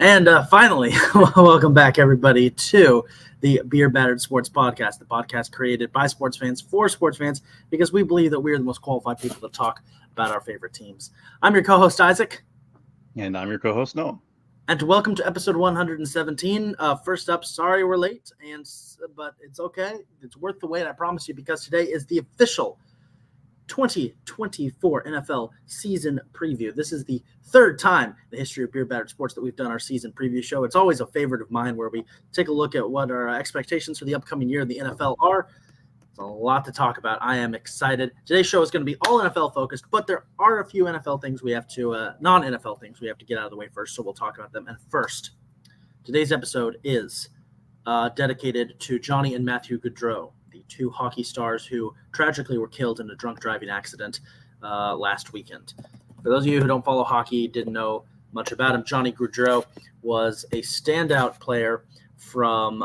And finally, welcome back, everybody, to the Beer Battered Sports Podcast, the podcast created by sports fans for sports fans, because we believe that we are the most qualified people to talk about our favorite teams. I'm your co-host, Isaac. And I'm your co-host, Noah. And welcome to episode 117. First up, sorry we're late, but it's okay. It's worth the wait, I promise you, because today is the official 2024 NFL season preview. This is the third time in the history of Beer Battered Sports that we've done our season preview show. It's always a favorite of mine where we take a look at what our expectations for the upcoming year in the NFL are. It's a lot to talk about. I am excited. Today's show is going to be all NFL focused, but there are a few NFL things we have to, non-NFL things we have to get out of the way first, so we'll talk about them. And first, today's episode is dedicated to Johnny and Matthew Gaudreau, the two hockey stars who tragically were killed in a drunk driving accident last weekend. For those of you who don't follow hockey, didn't know much about him, Johnny Gaudreau was a standout player from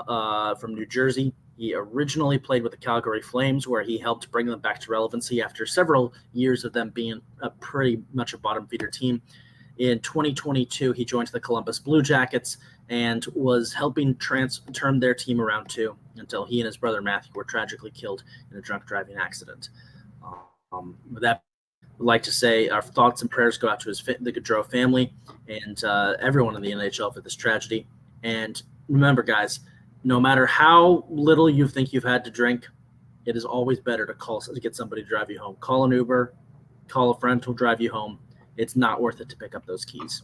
New Jersey. He originally played with the Calgary Flames, where he helped bring them back to relevancy after several years of them being pretty much a bottom feeder team. In 2022, he joined the Columbus Blue Jackets and was helping turn their team around too, until he and his brother Matthew were tragically killed in a drunk driving accident. With that, I'd like to say our thoughts and prayers go out to the Gaudreau family and everyone in the NHL for this tragedy. And remember, guys, no matter how little you think you've had to drink, it is always better to get somebody to drive you home. Call an Uber, call a friend who'll drive you home. It's not worth it to pick up those keys.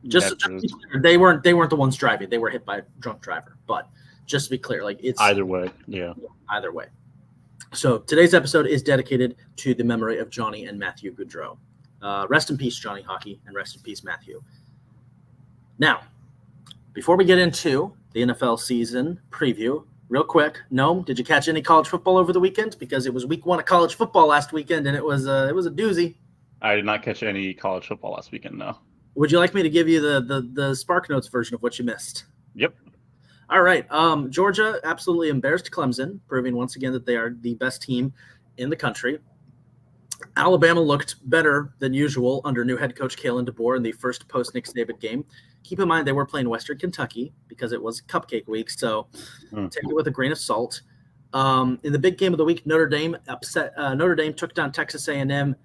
Just to be clear, they weren't the ones driving. They were hit by a drunk driver. But just to be clear, it's either way. Yeah. Either way. So today's episode is dedicated to the memory of Johnny and Matthew Gaudreau. Rest in peace, Johnny Hockey, and rest in peace, Matthew. Now, before we get into the NFL season preview, real quick, Noam, did you catch any college football over the weekend? Because it was week 1 of college football last weekend, and it was a doozy. I did not catch any college football last weekend, no. Would you like me to give you the Spark Notes version of what you missed? Yep. All right. Georgia absolutely embarrassed Clemson, proving once again that they are the best team in the country. Alabama looked better than usual under new head coach Kalen DeBoer in the first post-Nick Saban game. Keep in mind they were playing Western Kentucky because it was Cupcake Week, so take it with a grain of salt. In the big game of the week, Notre Dame took down Texas A&M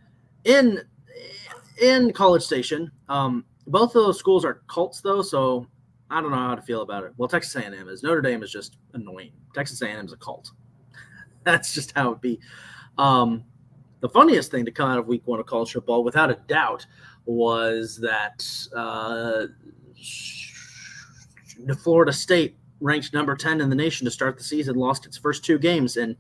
in College Station. Both of those schools are cults, though, so I don't know how to feel about it. Well, Texas A&M is. Notre Dame is just annoying. Texas A&M is a cult. That's just how it be. The funniest thing to come out of week 1 of college football, without a doubt, was that Florida State, ranked number 10 in the nation to start the season, lost its first 2 games and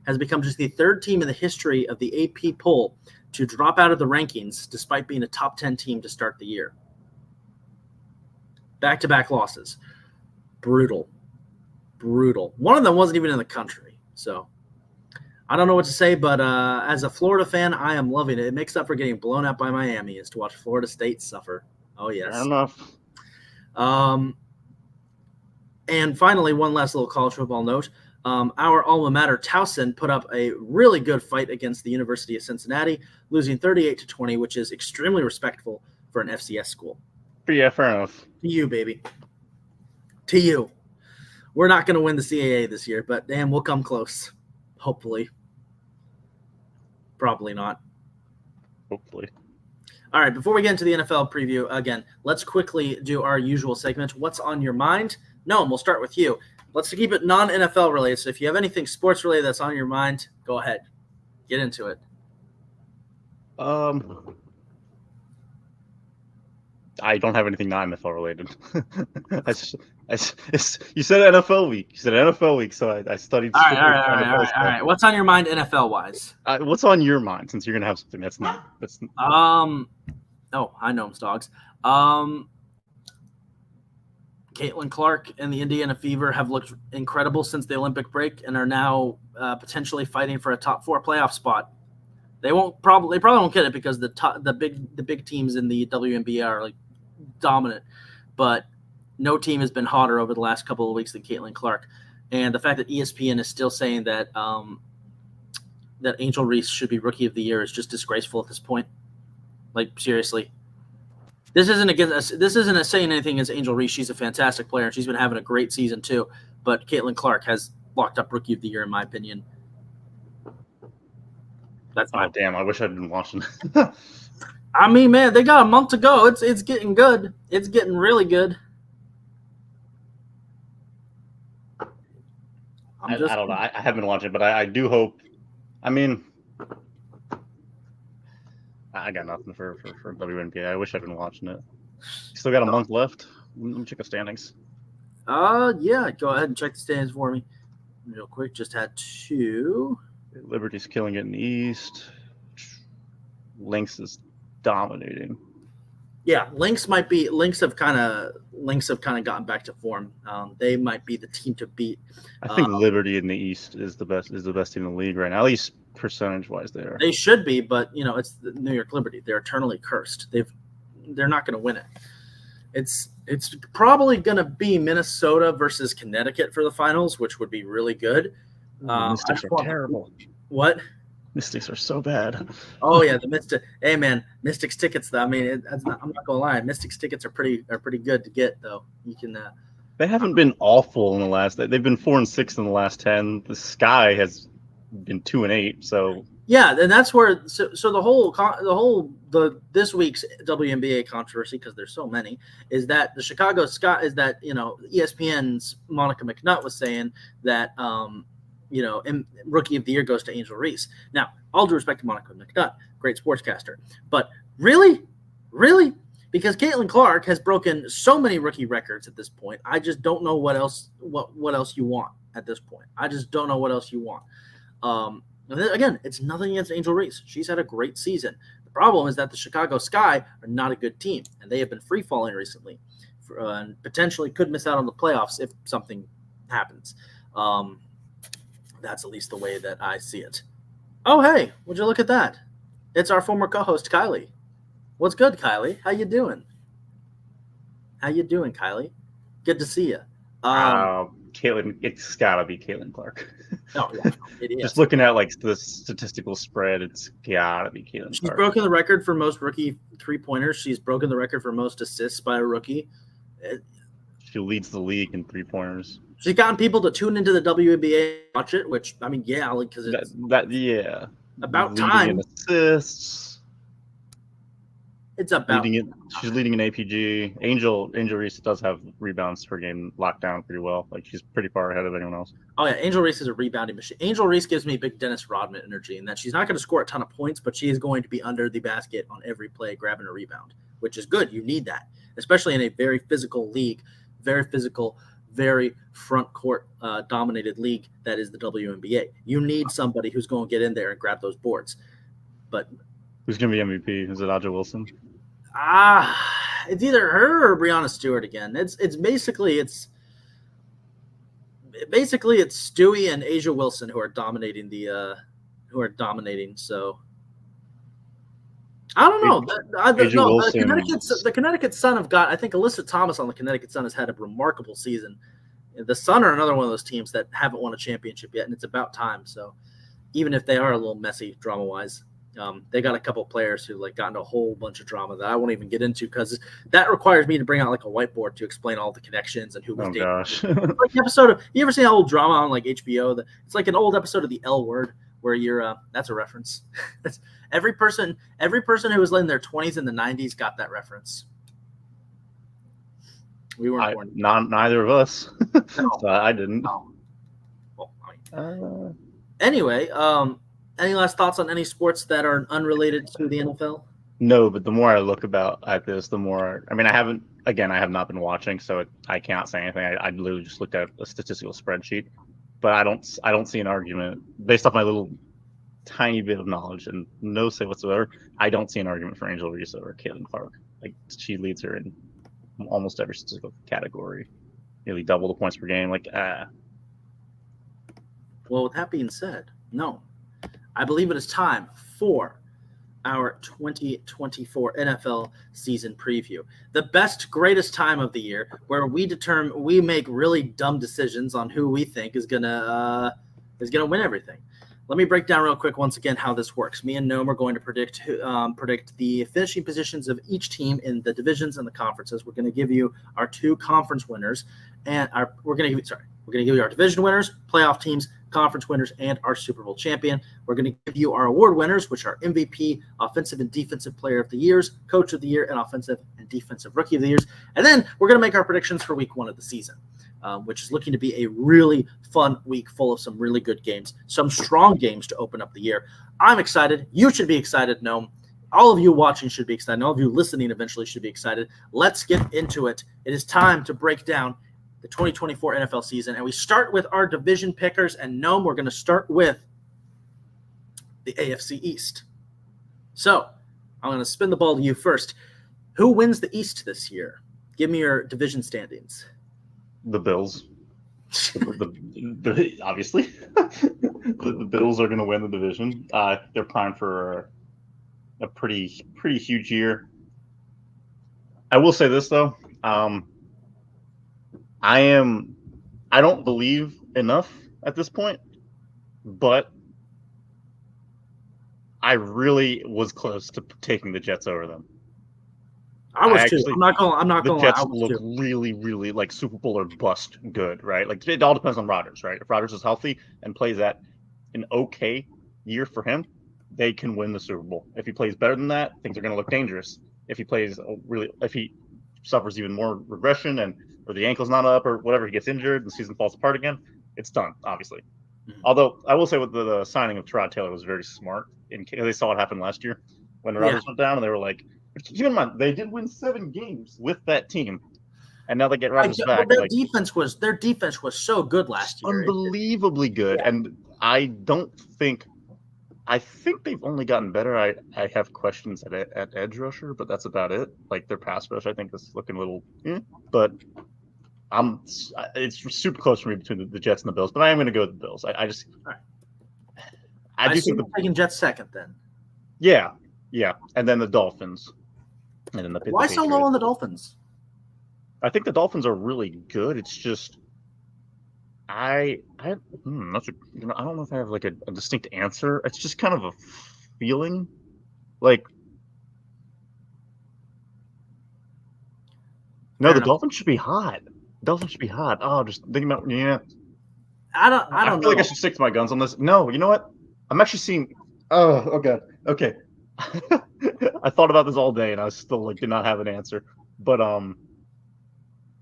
has become just the third team in the history of the AP poll to drop out of the rankings despite being a top 10 team to start the year. Back-to-back losses. Brutal. One of them wasn't even in the country. So I don't know what to say, but as a Florida fan, I am loving it. It makes up for getting blown out by Miami is to watch Florida State suffer. Oh, yes. Fair enough. And finally, one last little college football note. Our alma mater, Towson, put up a really good fight against the University of Cincinnati, losing 38-20, which is extremely respectful for an FCS school. Yeah, fair enough. To you, baby. To you. We're not going to win the CAA this year, but damn, we'll come close. Hopefully. Probably not. Hopefully. All right, before we get into the NFL preview, again, let's quickly do our usual segment, What's on Your Mind? Noam, we'll start with you. Let's keep it non-NFL related, so if you have anything sports related that's on your mind, go ahead. Get into it. I don't have anything non-NFL related. You said NFL week. So I studied. All right. What's on your mind NFL wise? What's on your mind, since you're gonna have something that's not. Oh, I know him, dogs. Caitlin Clark and the Indiana Fever have looked incredible since the Olympic break and are now potentially fighting for a top 4 playoff spot. They probably won't get it because the big teams in the WNBA are dominant, but no team has been hotter over the last couple of weeks than Caitlin Clark. And the fact that ESPN is still saying that that Angel Reese should be Rookie of the Year is just disgraceful at this point. Seriously. This isn't against. This isn't saying anything against Angel Reese. She's a fantastic player, and she's been having a great season too. But Caitlin Clark has locked up Rookie of the Year, in my opinion. That's my. Oh damn! I wish I'd been watching. I mean, man, they got a month to go. It's getting good. It's getting really good. I don't know. I haven't been watching, but I do hope. I mean, I got nothing for WNBA. I wish I'd been watching it. Still got a month left. Let me check the standings. Yeah. Go ahead and check the standings for me, real quick. Just had 2. Liberty's killing it in the East. Lynx is dominating. Yeah, Lynx have kind of gotten back to form. They might be the team to beat. I think Liberty in the East is the best team in the league right now, at least percentage wise. They should be, but it's the New York Liberty. They're eternally cursed. They're not going to win it. It's probably going to be Minnesota versus Connecticut for the finals, which would be really good. Mystics are terrible. What? Mystics are so bad. Oh yeah, the Mystics. Hey man, Mystics tickets. Though, I mean, I'm not gonna lie. Mystics tickets are pretty good to get though. You can. They haven't been awful in the last. They've been 4-6 in the last 10. The Sky has been 2-8. So yeah, and that's where. So this week's WNBA controversy, because there's so many, is that the Chicago Sky is that ESPN's Monica McNutt was saying that Rookie of the Year goes to Angel Reese. Now, all due respect to Monica McNutt, great sportscaster, but really, because Caitlin Clark has broken so many rookie records at this point, I just don't know what else you want at this point. I just don't know what else you want. And then, again, it's nothing against Angel Reese. She's had a great season. The problem is that the Chicago Sky are not a good team, and they have been free falling recently, and potentially could miss out on the playoffs if something happens. That's at least the way that I see it. Oh, hey, would you look at that? It's our former co-host, Kylie. What's good, Kylie? How you doing? Kylie? Good to see you. Caitlin, it's got to be Caitlin Clark. Oh, yeah, it is. Just looking at the statistical spread, it's got to be Caitlin Clark. She's broken the record for most rookie three-pointers. She's broken the record for most assists by a rookie. She leads the league in three-pointers. She's gotten people to tune into the WNBA, watch it, which, I mean, yeah, because it's about leading time. In assists. It's about She's leading in APG. Angel Reese does have rebounds per game locked down pretty well. She's pretty far ahead of anyone else. Oh, yeah, Angel Reese is a rebounding machine. Angel Reese gives me big Dennis Rodman energy in that she's not going to score a ton of points, but she is going to be under the basket on every play, grabbing a rebound, which is good. You need that, especially in a very physical league, very physical, very front court dominated league that is the WNBA. You need somebody who's going to get in there and grab those boards. But who's going to be MVP? Is it Aja Wilson? It's either her or Breanna Stewart again. It's basically Stewie and Asia Wilson who are dominating So I don't know. The Connecticut Sun have got. I think Alyssa Thomas on the Connecticut Sun has had a remarkable season. The Sun are another one of those teams that haven't won a championship yet, and it's about time. So even if they are a little messy drama-wise, they got a couple players who got into a whole bunch of drama that I won't even get into because that requires me to bring out a whiteboard to explain all the connections and who was dating. Gosh. Like the episode of, you ever seen that old drama on HBO? It's like an old episode of The L Word where you're that's a reference. That's every person who was in their 20s in the 90s got that reference. We weren't born. Neither of us. No. So I didn't. No. Well, anyway, any last thoughts on any sports that are unrelated to the NFL? No, but the more I look at this, the more. I mean, I have not been watching, so I can't say anything. I literally just looked at a statistical spreadsheet, but I don't see an argument based off my little tiny bit of knowledge and no say whatsoever. I don't see an argument for Angel Reese or Caitlin Clark. She leads her in almost every statistical category, nearly double the points per game. Well, with that being said, no, I believe it is time for our 2024 NFL season preview. The best, greatest time of the year where we make really dumb decisions on who we think is gonna win everything. Let me break down real quick once again how this works. Me and Noam are going to predict the finishing positions of each team in the divisions and the conferences. We're going to give you our 2 conference winners, and we're going to give you our division winners, playoff teams, conference winners, and our Super Bowl champion. We're going to give you our award winners, which are MVP, Offensive and Defensive Player of the Years, Coach of the Year, and Offensive and Defensive Rookie of the Years. And then we're going to make our predictions for Week 1 of the season. Which is looking to be a really fun week full of some really good games, some strong games to open up the year. I'm excited. You should be excited, Noam. All of you watching should be excited. All of you listening eventually should be excited. Let's get into it. It is time to break down the 2024 NFL season, and we start with our division pickers. And Noam, we're going to start with the AFC East. So I'm going to spin the ball to you first. Who wins the East this year? Give me your division standings. The Bills. Obviously. The Bills are going to win the division. They're primed for a pretty huge year. I will say this, though. I don't believe enough at this point, but I really was close to taking the Jets over them. I was too. I'm not going to lie. The Jets look really, really like Super Bowl or bust good, right? Like it all depends on Rodgers, right? If Rodgers is healthy and plays at an okay year for him, they can win the Super Bowl. If he plays better than that, things are going to look dangerous. If he suffers even more regression or the ankle's not up or whatever, he gets injured and the season falls apart again, it's done, obviously. Mm-hmm. Although I will say with the signing of Tyrod Taylor was very smart. They saw what happened last year when Rodgers went down and they were like, keep in mind, they did win 7 games with that team, and now they get Rodgers back. Their defense was so good last year, unbelievably good. Yeah. And I think they've only gotten better. I have questions at edge rusher, but that's about it. Like their pass rush, I think is looking a little, but it's super close for me between the Jets and the Bills. But I am going to go with the Bills. I do think taking Jets second then. Yeah, and then the Dolphins. And then why so low on the Dolphins? I think the Dolphins are really good. It's just I don't know if I have like a distinct answer. It's just kind of a feeling. Like the Dolphins should be hot. Oh, just thinking about I feel like I should stick to my guns on this. No, you know what? I'm actually seeing. Oh god. Okay. I thought about this all day and I still did not have an answer. But all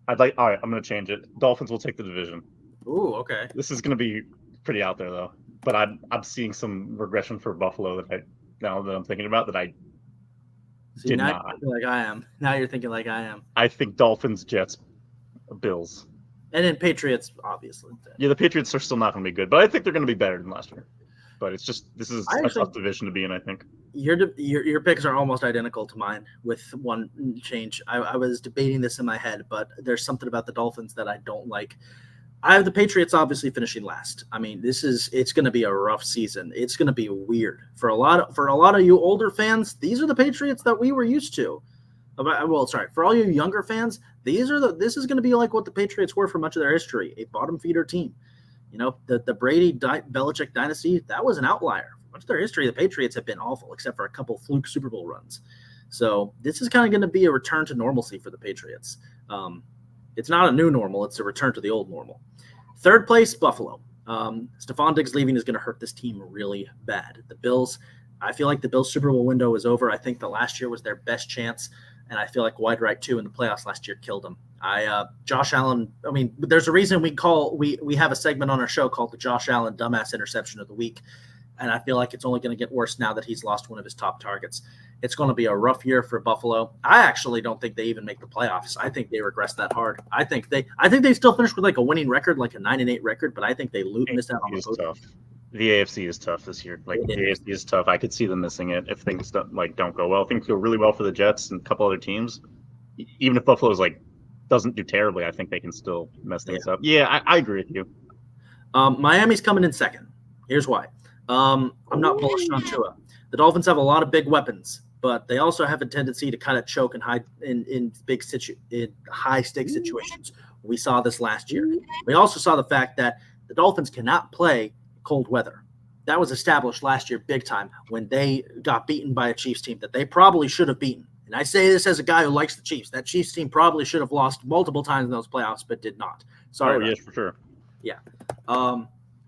right, I'm gonna change it. Dolphins will take the division. Ooh, okay. This is gonna be pretty out there though. But I'm seeing some regression for Buffalo now that I'm thinking about that I did not. Like I am. Now you're thinking like I am. I think Dolphins, Jets, Bills. And then Patriots, obviously. Yeah, the Patriots are still not gonna be good, but I think they're gonna be better than last year. But it's just this is a tough division to be in, I think. Your picks are almost identical to mine with one change. I was debating this in my head, but there's something about the Dolphins that I don't like. I have the Patriots obviously finishing last. I mean, it's going to be a rough season. It's going to be weird for a lot of you older fans. These are the Patriots that we were used to. For all you younger fans, this is going to be like what the Patriots were for much of their history, a bottom feeder team. The Brady Belichick dynasty, that was an outlier. For much of their history, the Patriots have been awful, except for a couple fluke Super Bowl runs. So this is kind of going to be a return to normalcy for the Patriots. It's not a new normal. It's a return to the old normal. Third place, Buffalo. Stephon Diggs leaving is going to hurt this team really bad. The Bills, I feel like the Bills Super Bowl window is over. I think that last year was their best chance, and I feel like wide right 2 in the playoffs last year killed them. Josh Allen, I mean, there's a reason we have a segment on our show called the Josh Allen Dumbass Interception of the Week, and I feel like it's only going to get worse now that he's lost one of his top targets. It's going to be a rough year for Buffalo. I actually don't think they even make the playoffs. I think they regress that hard. I think they still finish with like a winning record, like a 9-8 record, but I think they miss out on the tough. The AFC is tough this year. The AFC is tough. I could see them missing it if things don't go well. Things go really well for the Jets and a couple other teams. Even if Buffalo's doesn't do terribly, I think they can still mess things up. Yeah, I agree with you. Miami's coming in second. Here's why. I'm not bullish on Tua. The Dolphins have a lot of big weapons, but they also have a tendency to kind of choke in high stakes situations. We saw this last year. We also saw the fact that the Dolphins cannot play cold weather. that was established last year big time when they got beaten by a Chiefs team that they probably should have beaten. And I say this as a guy who likes the Chiefs. That Chiefs team probably should have lost multiple times in those playoffs, but did not. Sorry. Oh, yes, for sure. Yeah.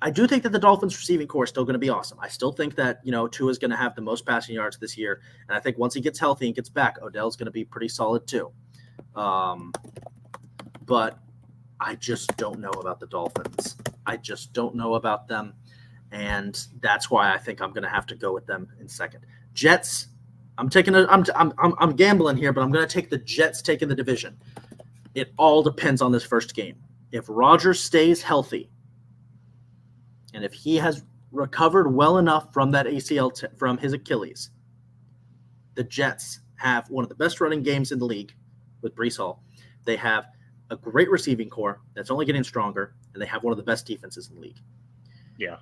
I do think that the Dolphins receiving core is still going to be awesome. I still think that, Tua is going to have the most passing yards this year. And I think once he gets healthy and gets back, Odell's going to be pretty solid too. But I just don't know about the Dolphins. I just don't know about them. And that's why I think I'm going to have to go with them in second. Jets, I'm gambling here, but I'm going to take the Jets taking the division. It all depends on this first game. If Rodgers stays healthy, and if he has recovered well enough from that ACL, from his Achilles, the Jets have one of the best running games in the league with Breece Hall. They have a great receiving core that's only getting stronger, and they have one of the best defenses in the league. Yeah.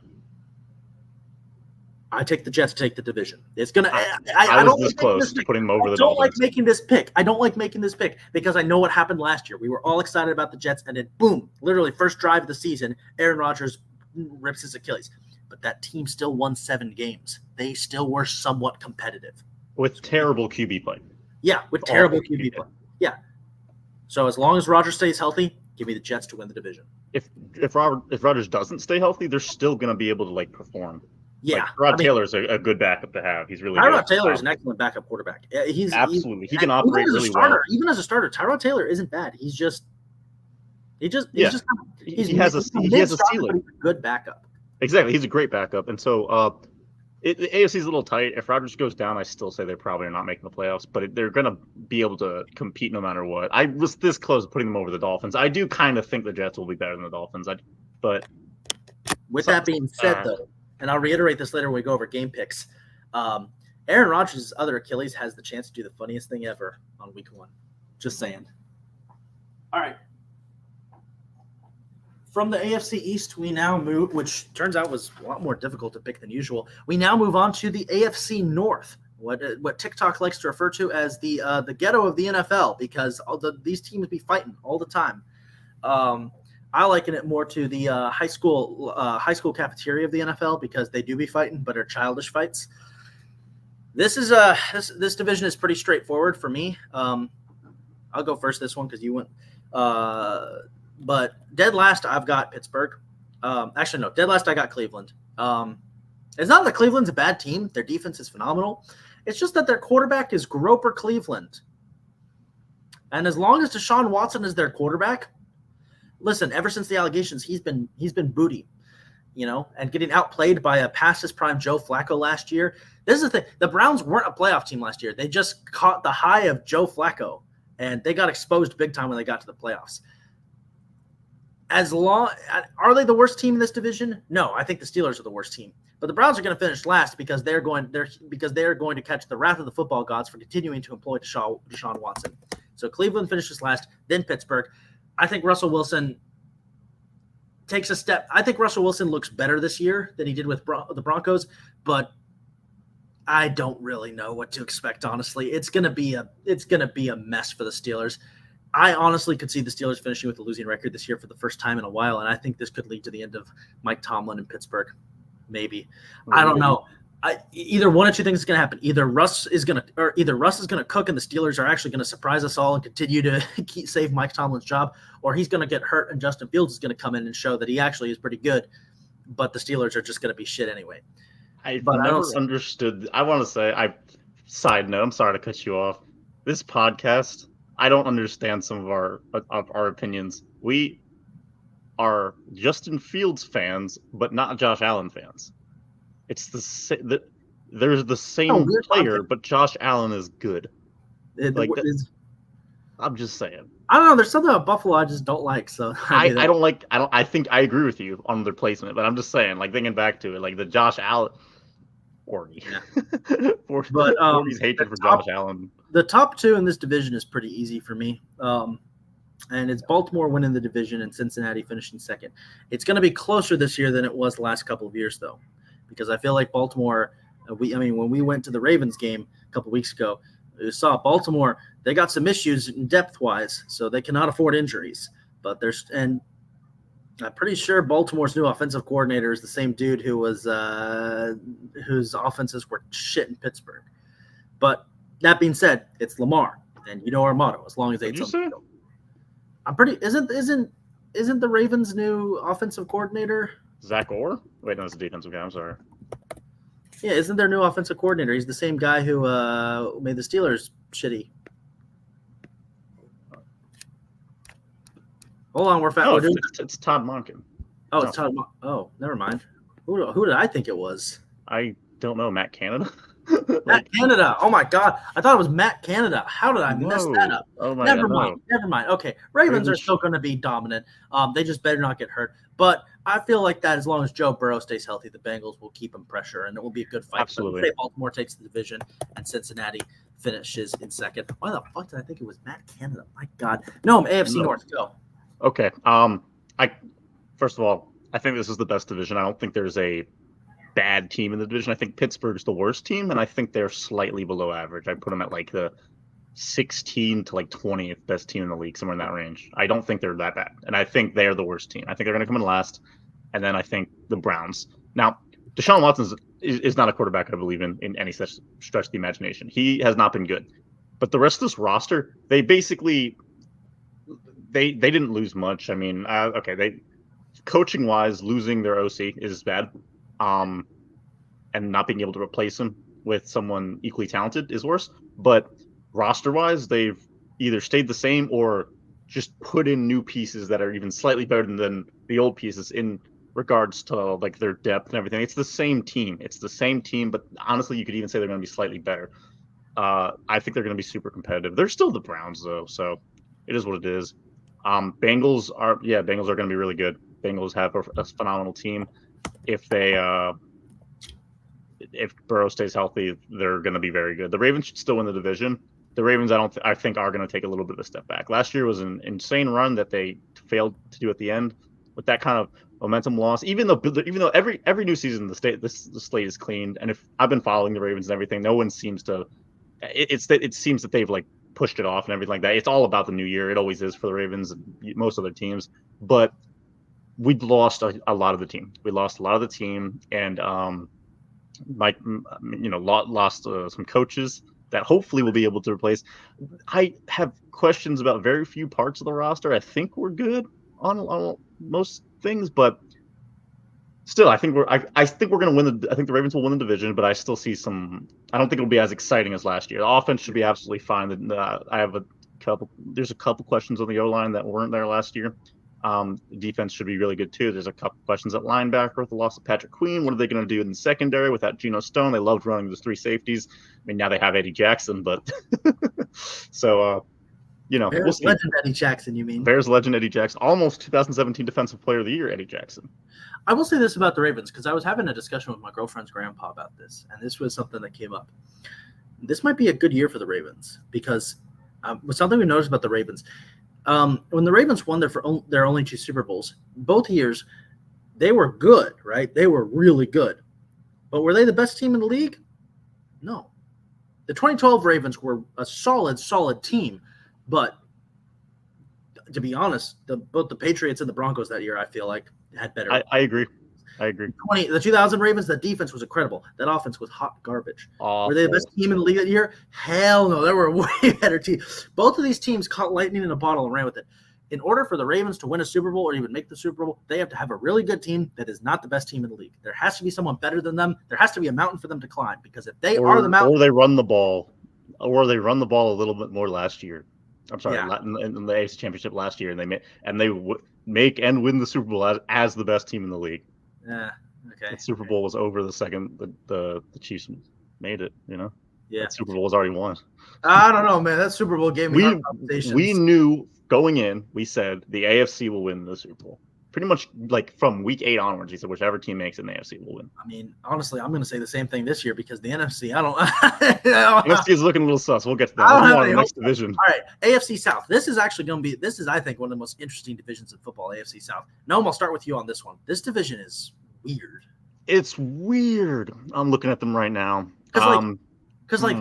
I take the Jets to take the division. It's gonna. I was this close to putting them over the Dolphins. I don't like making this pick. I don't like making this pick because I know what happened last year. We were all excited about the Jets, and then boom, literally first drive of the season, Aaron Rodgers rips his Achilles. But that team still won 7 games. They still were somewhat competitive with terrible QB play. Yeah, with terrible QB play. Yeah. So as long as Rodgers stays healthy, give me the Jets to win the division. If Rodgers doesn't stay healthy, they're still going to be able to perform. Yeah, Rod Taylor's a good backup to have. He's really Tyrod Taylor is an excellent backup quarterback. He can operate really well. Even as a starter, Tyrod Taylor isn't bad. He has a ceiling. He's a good backup. Exactly, he's a great backup, and so the AFC's a little tight. If Rodgers goes down, I still say they probably are not making the playoffs, but they're going to be able to compete no matter what. I was this close to putting them over the Dolphins. I do kind of think the Jets will be better than the Dolphins. But with that being said, though. And I'll reiterate this later when we go over game picks. Aaron Rodgers' other Achilles has the chance to do the funniest thing ever on week 1. Just saying. All right. From the AFC East, we now move, which turns out was a lot more difficult to pick than usual. We now move on to the AFC North, what TikTok likes to refer to as the ghetto of the NFL, because these teams be fighting all the time. I liken it more to the high school cafeteria of the NFL because they do be fighting, but are childish fights. This is this division is pretty straightforward for me. I'll go first this one because you went. But dead last I've got Pittsburgh. Actually, no, dead last I got Cleveland. It's not that Cleveland's a bad team; their defense is phenomenal. It's just that their quarterback is Groper Cleveland, and as long as Deshaun Watson is their quarterback. Listen, ever since the allegations, he's been booty, and getting outplayed by a past his prime Joe Flacco last year. This is the thing. The Browns weren't a playoff team last year. They just caught the high of Joe Flacco, and they got exposed big time when they got to the playoffs. Are they the worst team in this division? No, I think the Steelers are the worst team. But the Browns are going to finish last because they're going to catch the wrath of the football gods for continuing to employ Deshaun Watson. So Cleveland finishes last, then Pittsburgh. I think Russell Wilson takes a step. I think Russell Wilson looks better this year than he did with the Broncos, but I don't really know what to expect. Honestly, it's gonna be a mess for the Steelers. I honestly could see the Steelers finishing with a losing record this year for the first time in a while, and I think this could lead to the end of Mike Tomlin in Pittsburgh. Maybe. I don't know. Either one or two things is going to happen. Either Russ is going to cook and the Steelers are actually going to surprise us all and continue to save Mike Tomlin's job, or he's going to get hurt and Justin Fields is going to come in and show that he actually is pretty good, but the Steelers are just going to be shit anyway. I never understood. I want to say, side note, I'm sorry to cut you off. This podcast, I don't understand some of our opinions. We are Justin Fields fans, but not Josh Allen fans. It's there's the same player, but Josh Allen is good. I'm just saying. I don't know. There's something about Buffalo I just don't like. So I think I agree with you on their placement, but I'm just saying, thinking back to it, the Josh Allen. Forty's hatred for Josh Allen. The top 2 in this division is pretty easy for me. And it's Baltimore winning the division and Cincinnati finishing second. It's going to be closer this year than it was the last couple of years, though, because I feel like Baltimore. When we went to the Ravens game a couple of weeks ago, we saw Baltimore. They got some issues depth-wise, so they cannot afford injuries. But I'm pretty sure Baltimore's new offensive coordinator is the same dude who was whose offenses were shit in Pittsburgh. But that being said, it's Lamar, and you know our motto: as long as they Did you say? I'm pretty. Isn't the Ravens' new offensive coordinator Zach Orr? Wait, no, that's a defensive guy. I'm sorry. Yeah, isn't their new offensive coordinator? He's the same guy who made the Steelers shitty. Hold on, we're fat. No, we're doing... it's Todd Monken. Oh, it's Todd. Oh, never mind. Who did I think it was? I don't know. Matt Canada. Matt Canada. Oh my God, I thought it was Matt Canada. How did I mess that up? Oh my Never God, mind. no. Never mind. Okay, Ravens are still going to be dominant. They just better not get hurt. But I feel like that as long as Joe Burrow stays healthy, the Bengals will keep him pressure, and it will be a good fight. Absolutely. But Baltimore takes the division, and Cincinnati finishes in second. Why the fuck did I think it was Matt Canada? My God. No, I'm AFC North. Go. Okay. First of all, I think this is the best division. I don't think there's a bad team in the division. I think Pittsburgh's the worst team, and I think they're slightly below average. I put them at like the 16 to like 20th best team in the league, somewhere in that range. I don't think they're that bad, and I think they're the worst team. I think they're going to come in last, and then I think the Browns. Now, Deshaun Watson is not a quarterback I believe in any such stretch of the imagination. He has not been good, but the rest of this roster, they basically they didn't lose much. I mean, they coaching wise, losing their OC is bad. And not being able to replace him with someone equally talented is worse. But roster-wise, they've either stayed the same or just put in new pieces that are even slightly better than the old pieces in regards to like their depth and everything. It's the same team. But honestly, you could even say they're going to be slightly better. I think they're going to be super competitive. They're still the Browns though, so it is what it is. Bengals are going to be really good. Bengals have a phenomenal team. If Burrow stays healthy, they're going to be very good. The Ravens should still win the division. The Ravens, I think, are going to take a little bit of a step back. Last year was an insane run that they failed to do at the end with that kind of momentum loss. Even though every new season the slate is cleaned, and if I've been following the Ravens and everything, no one seems to. It seems that they've like pushed it off and everything like that. It's all about the new year. It always is for the Ravens and most other teams, but. We lost a lot of the team. And lost some coaches that hopefully we'll be able to replace. I have questions about very few parts of the roster. I think we're good on most things, but still, I think we're going to win I think the Ravens will win the division, but I still see some. I don't think it'll be as exciting as last year. The offense should be absolutely fine. I have There's a couple questions on the O-line that weren't there last year. The defense should be really good too. There's a couple questions at linebacker with the loss of Patrick Queen. What are they going to do in the secondary without Geno Stone? They loved running those three safeties. I mean, now they have Eddie Jackson, but so Bears we'll see. legend Eddie Jackson, you mean? Bears legend Eddie Jackson, almost 2017 Defensive Player of the Year, Eddie Jackson. I will say this about the Ravens because I was having a discussion with my girlfriend's grandpa about this, and this was something that came up. This might be a good year for the Ravens because something we noticed about the Ravens. When the Ravens won their only two Super Bowls, both years, they were good, right? They were really good. But were they the best team in the league? No. The 2012 Ravens were a solid team. But to be honest, both the Patriots and the Broncos that year, I feel like, had better. I agree. The 2000 Ravens, the defense was incredible. That offense was hot garbage. Awful. Were they the best team in the league that year? Hell no. They were a way better team. Both of these teams caught lightning in a bottle and ran with it. In order for the Ravens to win a Super Bowl or even make the Super Bowl, they have to have a really good team that is not the best team in the league. There has to be someone better than them. There has to be a mountain for them to climb because if they are the mountain. Or they run the ball a little bit more last year. I'm sorry, Yeah. in the AFC Championship last year, and they make and win the Super Bowl as the best team in the league. Yeah. Okay. The Super Bowl was over the second the Chiefs made it. Yeah. That Super Bowl was already won. I don't know, man. That Super Bowl gave me hard conversations. We knew going in. We said the AFC will win the Super Bowl. Pretty much like from week 8 onwards, he said whichever team makes it in the AFC will win. I mean, honestly, I'm going to say the same thing this year because the NFC, I don't. NFC is looking a little sus. We'll get to that. I don't We'll have on the any next division. All right, AFC South. This is actually going to be. This is, I think, one of the most interesting divisions in football. AFC South. Noam, I'll start with you on this one. This division is weird. It's weird. I'm looking at them right now. because like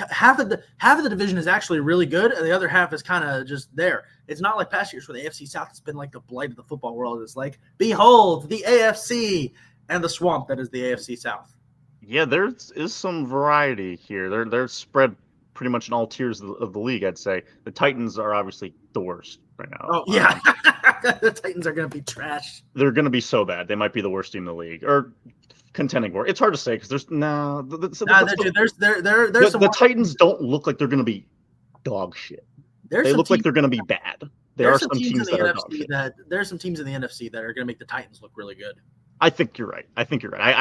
half of the division is actually really good, and the other half is kind of just there. It's not like past years where the AFC South has been like the blight of the football world. It's like, behold, the AFC and the swamp that is the AFC South. Yeah, there is some variety here. They're spread pretty much in all tiers of the league, I'd say. The Titans are obviously the worst right now. Oh, yeah. The Titans are going to be trash. They're going to be so bad. They might be the worst team in the league. Or contending for. It's hard to say because there's the Titans don't look like they're going to be dog shit. They look like they're going to be bad. There are some teams that are dog shit. There's some teams in the NFC that are going to make the Titans look really good. I think you're right. I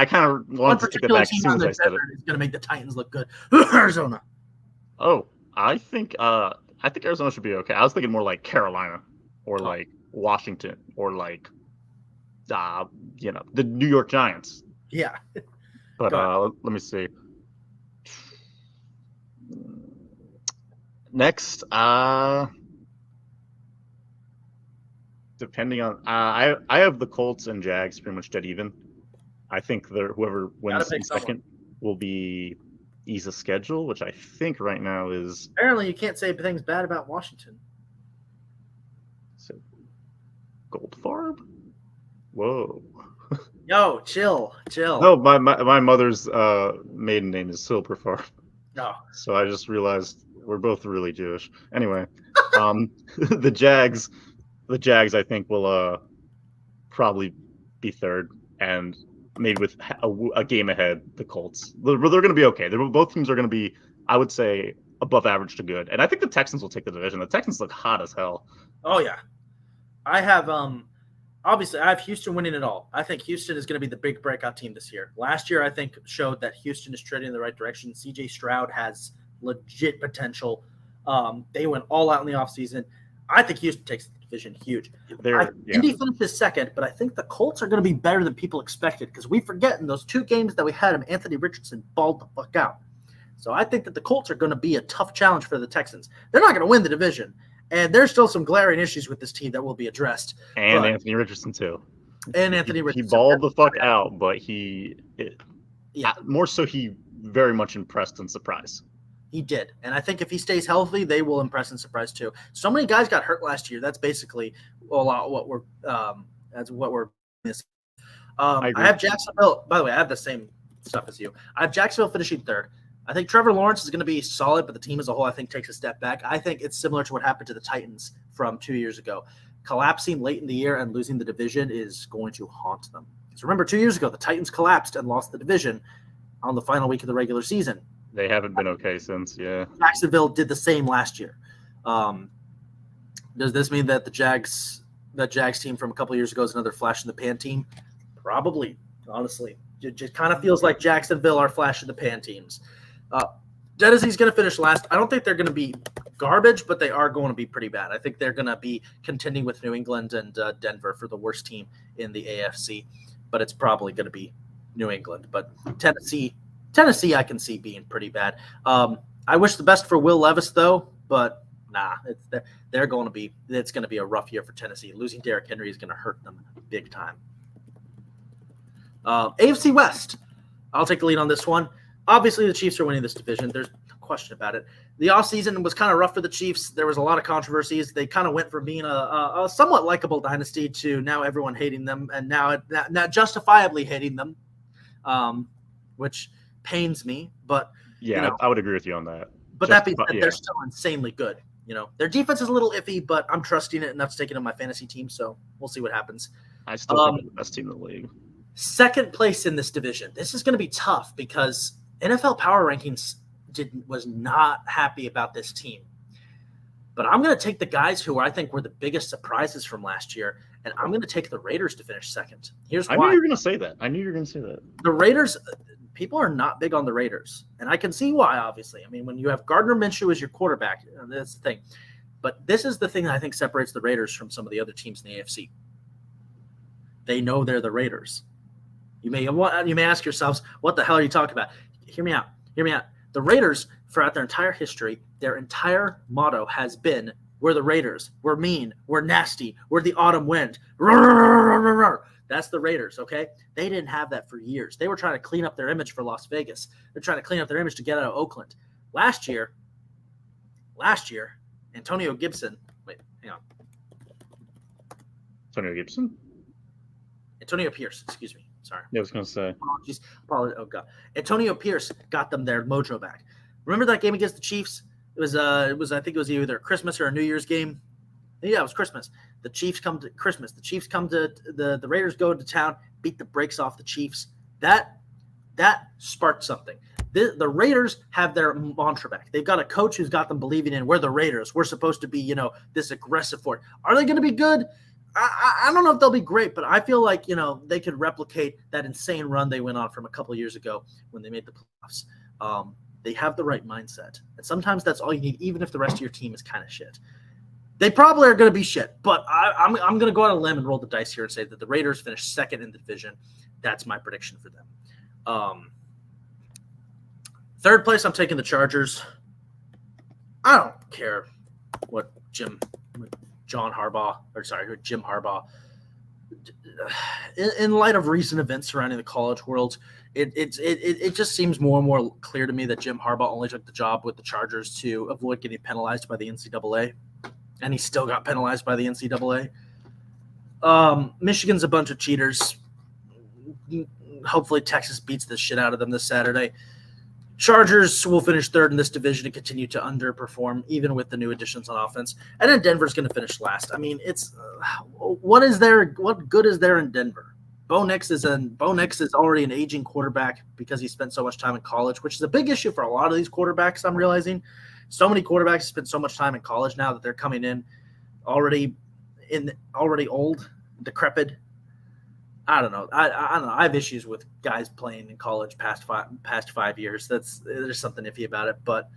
kind of wanted to take that back as soon as I said it. It's going to make the Titans look good. Arizona. Oh, I think Arizona should be okay. I was thinking more like Carolina or like Washington or like the New York Giants. Yeah. But let me see. Next, depending on I have the Colts and Jags pretty much dead even. I think whoever wins in second will be ease of schedule, which I think right now is apparently you can't say things bad about Washington. So Goldfarb? Whoa. Yo, chill. No, my mother's maiden name is Silberfarb. No. So I just realized we're both really Jewish. Anyway, the Jags I think will probably be third, and maybe with a game ahead the Colts. They're going to be okay. Both teams are going to be, I would say, above average to good. And I think the Texans will take the division. The Texans look hot as hell. Oh yeah. I have obviously I have Houston winning it all. I think Houston is going to be the big breakout team this year. Last year I think showed that Houston is treading in the right direction. CJ Stroud has legit potential. They went all out in the offseason. I think Houston takes the division huge. Indy finishes second, but I think the Colts are going to be better than people expected because we forget in those 2 games that we had him, Anthony Richardson balled the fuck out. So I think that the Colts are going to be a tough challenge for the Texans. They're not going to win the division, and there's still some glaring issues with this team that will be addressed. And Anthony Richardson too. And Anthony Richardson. He balled the fuck out, but more so he very much impressed and surprised. He did. And I think if he stays healthy, they will impress and surprise too. So many guys got hurt last year. That's basically a lot what we're missing. I have Jacksonville. By the way, I have the same stuff as you. I have Jacksonville finishing third. I think Trevor Lawrence is going to be solid, but the team as a whole, I think, takes a step back. I think it's similar to what happened to the Titans from 2 years ago. Collapsing late in the year and losing the division is going to haunt them. Because remember, 2 years ago, the Titans collapsed and lost the division on the final week of the regular season. They haven't been okay since, yeah. Jacksonville did the same last year. Does this mean that the Jags team from a couple of years ago is another flash in the pan team? Probably, honestly. It just kind of feels like Jacksonville are flash in the pan teams. Tennessee's going to finish last. I don't think they're going to be garbage, but they are going to be pretty bad. I think they're going to be contending with New England and Denver for the worst team in the AFC, but it's probably going to be New England. But Tennessee, I can see being pretty bad. I wish the best for Will Levis, though, but nah, it's going to be a rough year for Tennessee. Losing Derrick Henry is going to hurt them big time. AFC West, I'll take the lead on this one. Obviously, the Chiefs are winning this division. There's no question about it. The offseason was kind of rough for the Chiefs. There was a lot of controversies. They kind of went from being a somewhat likable dynasty to now everyone hating them, and now justifiably hating them, which pains me. But yeah, I would agree with you on that. But that being said, they're still insanely good. Their defense is a little iffy, but I'm trusting it enough to take it on my fantasy team. So we'll see what happens. I still think they're the best team in the league. Second place in this division. This is going to be tough because NFL Power Rankings was not happy about this team. But I'm going to take the guys who I think were the biggest surprises from last year, and I'm going to take the Raiders to finish second. Here's why. I knew you were going to say that. The Raiders, people are not big on the Raiders, and I can see why, obviously. I mean, when you have Gardner Minshew as your quarterback, that's the thing. But this is the thing that I think separates the Raiders from some of the other teams in the AFC. They know they're the Raiders. You may ask yourselves, what the hell are you talking about? Hear me out. The Raiders, throughout their entire history, their entire motto has been, we're the Raiders. We're mean. We're nasty. We're the autumn wind. That's That's the Raiders, okay? They didn't have that for years. They were trying to clean up their image for Las Vegas. They're trying to clean up their image to get out of Oakland. Last year, Antonio Gibson. Wait, hang on. Antonio Pierce, excuse me. Sorry. Yeah, I was going to say. Apologies. Oh, God. Antonio Pierce got them their mojo back. Remember that game against the Chiefs? It was I think it was either a Christmas or a New Year's game. Yeah, it was Christmas. The Chiefs come to Christmas. The Chiefs come to the Raiders go to town, beat the brakes off the Chiefs. That sparked something. The Raiders have their mantra back. They've got a coach who's got them believing in we're the Raiders. We're supposed to be, this aggressive force. Are they going to be good? I don't know if they'll be great, but I feel like, they could replicate that insane run they went on from a couple of years ago when they made the playoffs. They have the right mindset. And sometimes that's all you need, even if the rest of your team is kind of shit. They probably are going to be shit, but I'm going to go on a limb and roll the dice here and say that the Raiders finish second in the division. That's my prediction for them. Third place, I'm taking the Chargers. I don't care what Jim Harbaugh. In light of recent events surrounding the college world, it just seems more and more clear to me that Jim Harbaugh only took the job with the Chargers to avoid getting penalized by the NCAA, and he still got penalized by the NCAA. Michigan's a bunch of cheaters. Hopefully Texas beats the shit out of them this Saturday. Chargers will finish third in this division and continue to underperform, even with the new additions on offense. And then Denver's going to finish last. I mean, it's what good is there in Denver? Bo Nix is already an aging quarterback because he spent so much time in college, which is a big issue for a lot of these quarterbacks. I'm realizing so many quarterbacks spend so much time in college now that they're coming in already old, decrepit. I don't know. I don't know. I have issues with guys playing in college past 5 years. There's something iffy about it, but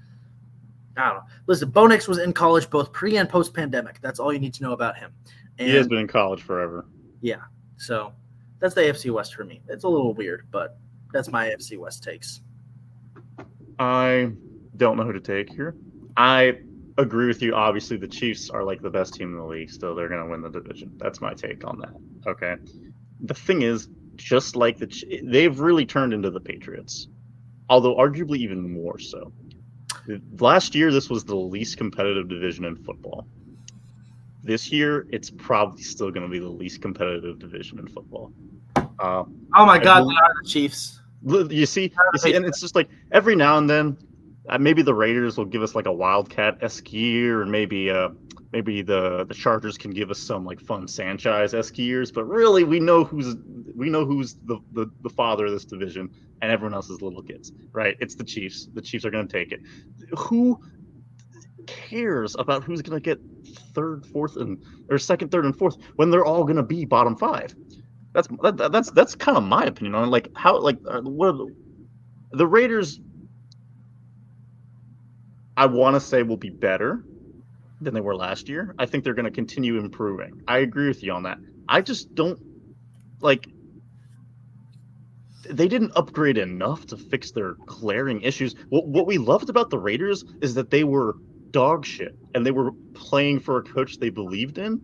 I don't know. Listen, Bo Nix was in college both pre and post pandemic. That's all you need to know about him. And, he has been in college forever. Yeah. So that's the AFC West for me. It's a little weird, but that's my AFC West takes. I don't know who to take here. I agree with you. Obviously, the Chiefs are like the best team in the league, so they're going to win the division. That's my take on that. Okay. The thing is, just like they've really turned into the Patriots, although arguably even more so. Last year, this was the least competitive division in football. This year, it's probably still going to be the least competitive division in football. Oh my God, they are the Chiefs. You see, and it's just like every now and then, maybe the Raiders will give us like a Wildcat-esque year, and maybe the Chargers can give us some like fun Sanchez-esque years, but really we know who's the father of this division, and everyone else is little kids, right? It's the Chiefs. The Chiefs are going to take it. Who cares about who's going to get second, third, and fourth when they're all going to be bottom five? That's kind of my opinion on like how what the Raiders. I want to say will be better than they were last year. I think they're going to continue improving. I agree with you on that. I just don't like they didn't upgrade enough to fix their glaring issues. What we loved about the Raiders is that they were dog shit and they were playing for a coach they believed in.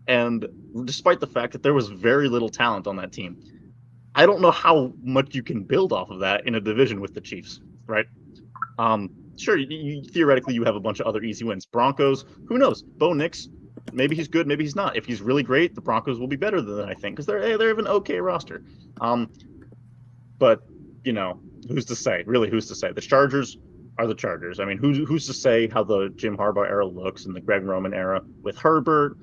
And despite the fact that there was very little talent on that team, I don't know how much you can build off of that in a division with the Chiefs, right? Sure, theoretically you have a bunch of other easy wins. Broncos, who knows? Bo Nix, maybe he's good, maybe he's not. If he's really great, the Broncos will be better than that, I think, because they're an okay roster. But who's to say? Really, who's to say? The Chargers are the Chargers. I mean, who's to say how the Jim Harbaugh era looks and the Greg Roman era with Herbert?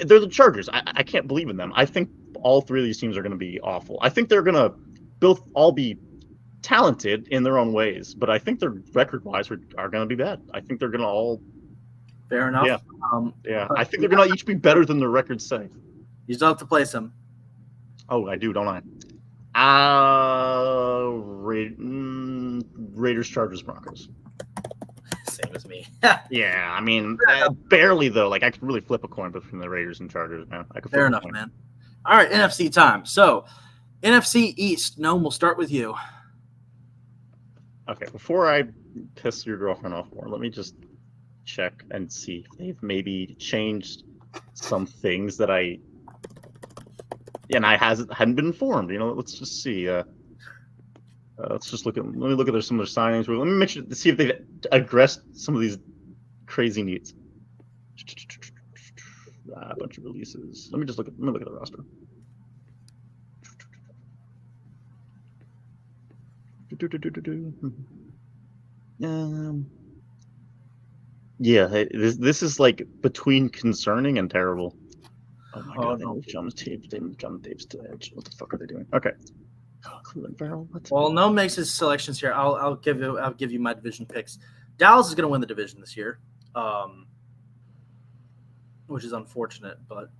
They're the Chargers. I can't believe in them. I think all three of these teams are going to be awful. I think they're going to both all be talented in their own ways, but I think their record-wise are going to be bad. I think they're going to all. Fair enough. Yeah. I think they're going to each be better than the records say. You still have to place them. Oh, I do, don't I? Raiders, Chargers, Broncos. Same as me. Yeah, I mean, barely though. Like I could really flip a coin between the Raiders and Chargers, man. Fair enough, man. All right, NFC time. So, NFC East. Noam, we'll start with you. Okay, before I piss your girlfriend off more, let me just check and see if they've maybe changed some things that I and I hadn't been informed. Let's just see. Let's just let me look at some of their signings. Let me make sure to see if they've addressed some of these crazy needs. A bunch of releases. Let me look at the roster. Yeah, this is like between concerning and terrible. Oh my god, no. John Davis to edge. What the fuck are they doing? Okay. Cleveland Farrell. Well, no makes his selections here. I'll give you my division picks. Dallas is going to win the division this year, which is unfortunate, but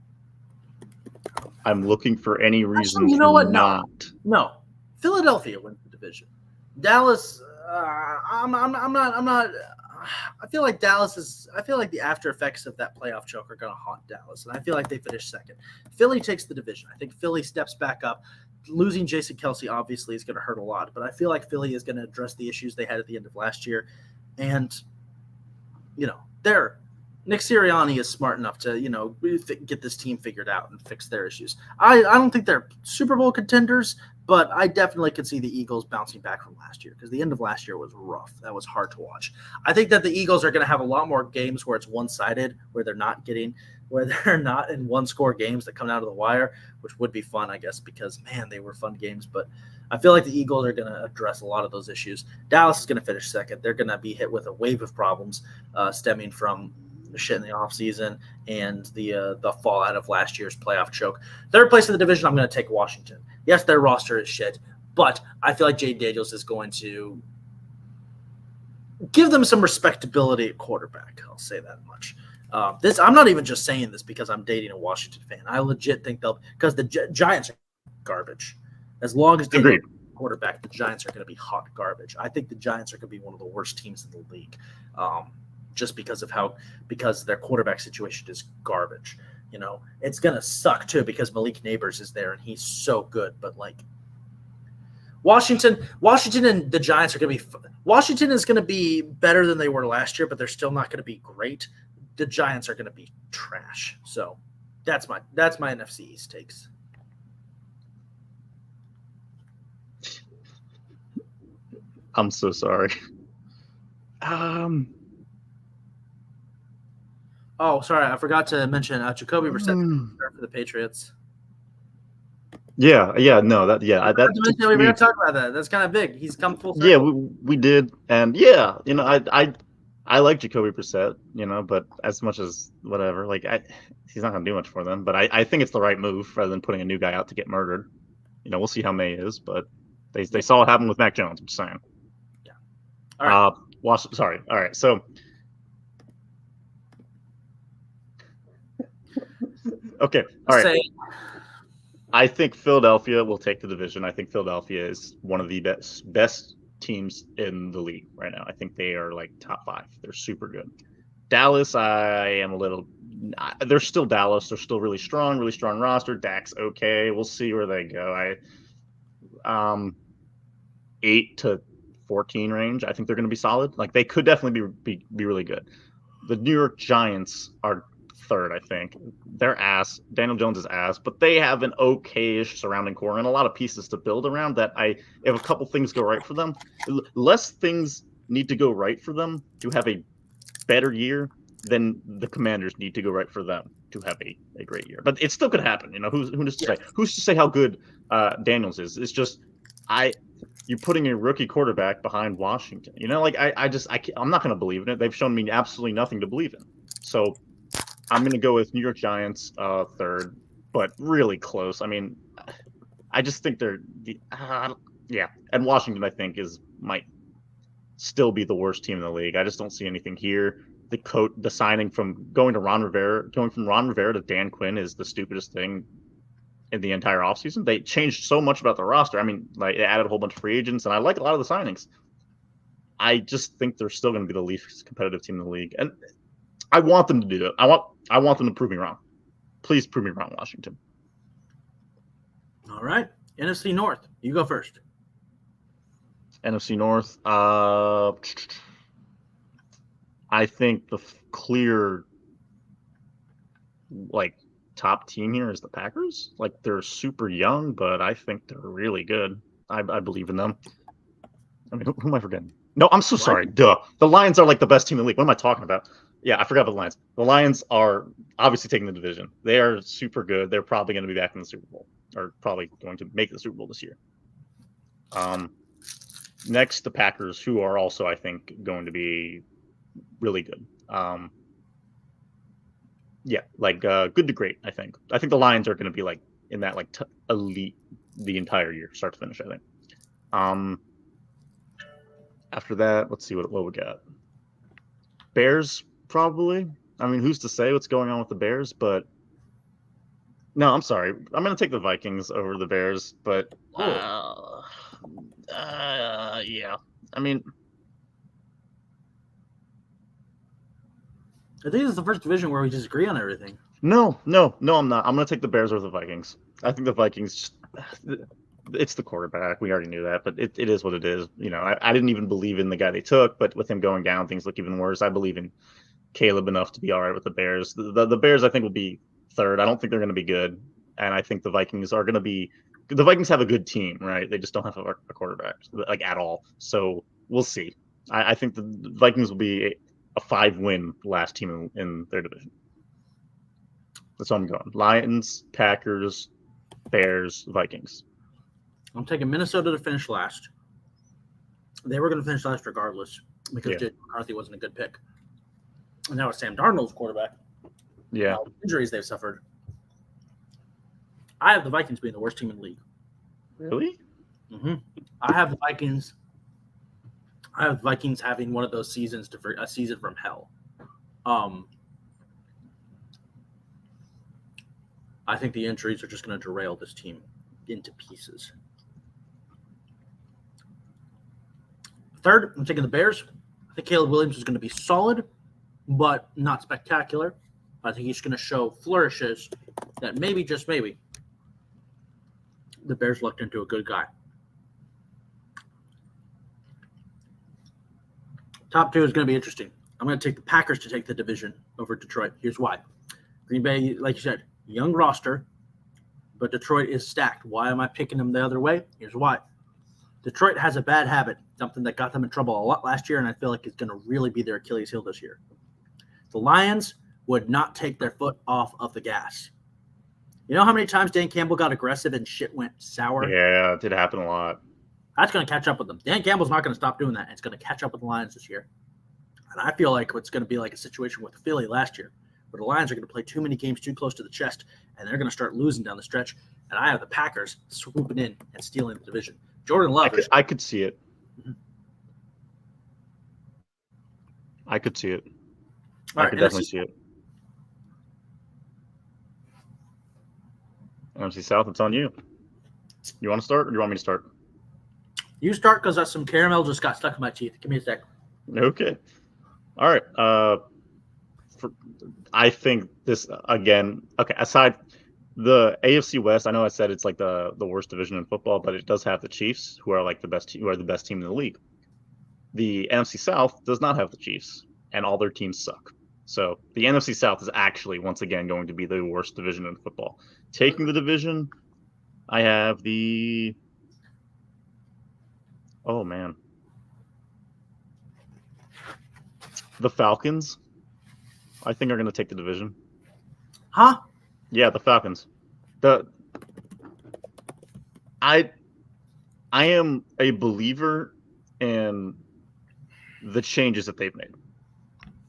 I'm looking for any reason. Actually, you know what? Not. No. Philadelphia wins the division. Dallas. I'm not. I feel like the after effects of that playoff choke are going to haunt Dallas, and I feel like they finish second. Philly takes the division. I think Philly steps back up. Losing Jason Kelce obviously is going to hurt a lot, but I feel like Philly is going to address the issues they had at the end of last year. And, Nick Sirianni is smart enough to, get this team figured out and fix their issues. I don't think they're Super Bowl contenders, but I definitely could see the Eagles bouncing back from last year because the end of last year was rough. That was hard to watch. I think that the Eagles are going to have a lot more games where it's one-sided, where they're not in one-score games that come out of the wire, which would be fun, I guess, because, man, they were fun games. But I feel like the Eagles are going to address a lot of those issues. Dallas is going to finish second. They're going to be hit with a wave of problems stemming from shit in the offseason and the fallout of last year's playoff choke. Third place in the division, I'm going to take Washington. Yes, their roster is shit, but I feel like Jay Daniels is going to give them some respectability at quarterback. I'll say that much. I'm not even just saying this because I'm dating a Washington fan. I legit think because the Giants are garbage. As long as Daniels quarterback, the Giants are going to be hot garbage. I think the Giants are going to be one of the worst teams in the league. Just because their quarterback situation is garbage. It's gonna suck too because Malik Neighbors is there and he's so good. But like Washington and the Giants are gonna be. Washington is gonna be better than they were last year, but they're still not gonna be great. The Giants are gonna be trash. So that's my NFC East takes. I'm so sorry. Oh, sorry, I forgot to mention Jacoby Brissett for the Patriots. Yeah, no, that we were talk about that. That's kind of big. He's come full circle. Yeah, we did, and yeah, I like Jacoby Brissett, but as much as whatever, like he's not gonna do much for them. But I think it's the right move rather than putting a new guy out to get murdered. We'll see how May is, but they saw what happened with Mac Jones. I'm just saying. Yeah. All right. Sorry. All right. So. Okay. All right. I think Philadelphia will take the division. I think Philadelphia is one of the best teams in the league right now. I think they are like top 5. They're super good. Dallas, I am a little. They're still Dallas. They're still really strong roster. Dak's okay. We'll see where they go. 8 to 14 range. I think they're going to be solid. Like they could definitely be really good. The New York Giants are third, I think. They're ass. Daniel Jones is ass, but they have an okay-ish surrounding core and a lot of pieces to build around that if a couple things go right for them, less things need to go right for them to have a better year than the Commanders need to go right for them to have a great year. But it still could happen. Who's to say? Who's to say how good Daniels is? It's just you're putting a rookie quarterback behind Washington. I'm not going to believe in it. They've shown me absolutely nothing to believe in. So I'm going to go with New York Giants third, but really close. I mean, I just think they're and Washington I think might still be the worst team in the league. I just don't see anything here. The signing from going from Ron Rivera to Dan Quinn is the stupidest thing in the entire offseason. They changed so much about the roster. I mean, like they added a whole bunch of free agents, and I like a lot of the signings. I just think they're still going to be the least competitive team in the league, and I want them to do it. I want them to prove me wrong. Please prove me wrong, Washington. All right, NFC North. You go first. NFC North. I think the clear, top team here is the Packers. Like, they're super young, but I think they're really good. I believe in them. I mean, who am I forgetting? No, I'm so sorry. Duh. The Lions are like the best team in the league. What am I talking about? Yeah, I forgot about the Lions. The Lions are obviously taking the division. They are super good. They're probably going to be back in the Super Bowl, or probably going to make the Super Bowl this year. Next, the Packers, who are also, I think, going to be really good. Yeah, like good to great. I think. I think the Lions are going to be like in that like elite the entire year, start to finish. I think. After that, let's see what we got. Bears, probably. I mean, who's to say what's going on with the Bears? But no, I'm sorry. I'm going to take the Vikings over the Bears. But yeah. I mean, I think it's the first division where we just agree on everything. No, I'm not. I'm going to take the Bears over the Vikings. I think the Vikings. It's the quarterback. We already knew that, but it is what it is. You know, I didn't even believe in the guy they took, but with him going down, things look even worse. I believe in Caleb enough to be all right with the Bears. The Bears, I think, will be third. I don't think they're going to be good, and I think the Vikings are going to be. The Vikings have a good team, right? They just don't have a quarterback like at all. So we'll see. I think the Vikings will be a 5-win last team in their division. That's how I'm going. Lions, Packers, Bears, Vikings. I'm taking Minnesota to finish last. They were going to finish last regardless because J.J. McCarthy wasn't a good pick. And now it's Sam Darnold's quarterback. Yeah. Now, injuries they've suffered. I have the Vikings being the worst team in the league. Really? Mm-hmm. I have the Vikings having one of those seasons, a season from hell. I think the injuries are just going to derail this team into pieces. Third, I'm taking the Bears. I think Caleb Williams is going to be solid, but not spectacular. I think he's going to show flourishes that maybe, just maybe, the Bears looked into a good guy. Top two is going to be interesting. I'm going to take the Packers to take the division over Detroit. Here's why. Green Bay, like you said, young roster, but Detroit is stacked. Why am I picking them the other way? Here's why. Detroit has a bad habit, something that got them in trouble a lot last year, and I feel like it's going to really be their Achilles heel this year. The Lions would not take their foot off of the gas. You know how many times Dan Campbell got aggressive and shit went sour? Yeah, it did happen a lot. That's going to catch up with them. Dan Campbell's not going to stop doing that. It's going to catch up with the Lions this year. And I feel like it's going to be like a situation with Philly last year, where the Lions are going to play too many games too close to the chest, and they're going to start losing down the stretch. And I have the Packers swooping in and stealing the division. Jordan Love. I could see it. Mm-hmm. I could see it. I could definitely see it. NFC South, it's on you. You want to start, or do you want me to start? You start, because some caramel just got stuck in my teeth. Give me a sec. Okay. All right. I think this again. Okay. Aside the AFC West, I know I said it's like the worst division in football, but it does have the Chiefs, who are like the best team in the league. The NFC South does not have the Chiefs, and all their teams suck. So the NFC South is actually once again going to be the worst division in football. Taking the division, I have the. Oh man. The Falcons, I think, are going to take the division. Huh? Yeah, the Falcons. I am a believer in the changes that they've made.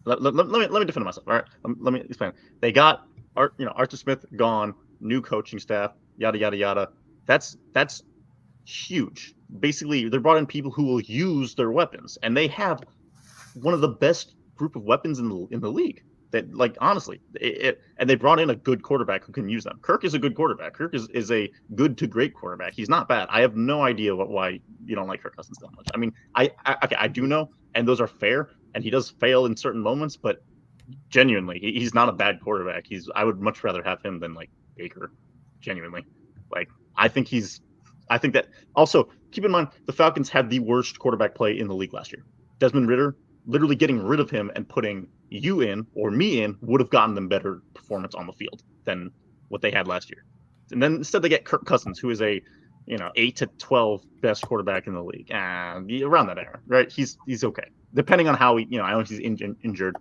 Let me defend myself. All right, let me explain. They got Arthur Smith gone, new coaching staff, yada yada yada. That's huge. Basically, they brought in people who will use their weapons, and they have one of the best group of weapons in the league. That, like, honestly, and they brought in a good quarterback who can use them. Kirk is a good quarterback. Kirk is a good to great quarterback. He's not bad. I have no idea why you don't like Kirk Cousins that much. I mean, I do know, and those are fair. And he does fail in certain moments, but genuinely, he's not a bad quarterback. I would much rather have him than like Baker. Genuinely, like I think that also keep in mind the Falcons had the worst quarterback play in the league last year. Desmond Ridder, literally getting rid of him and putting you in or me in would have gotten them better performance on the field than what they had last year. And then instead they get Kirk Cousins, who is a 8 to 12 best quarterback in the league, around that era, right? He's okay, depending on how I know he's injured,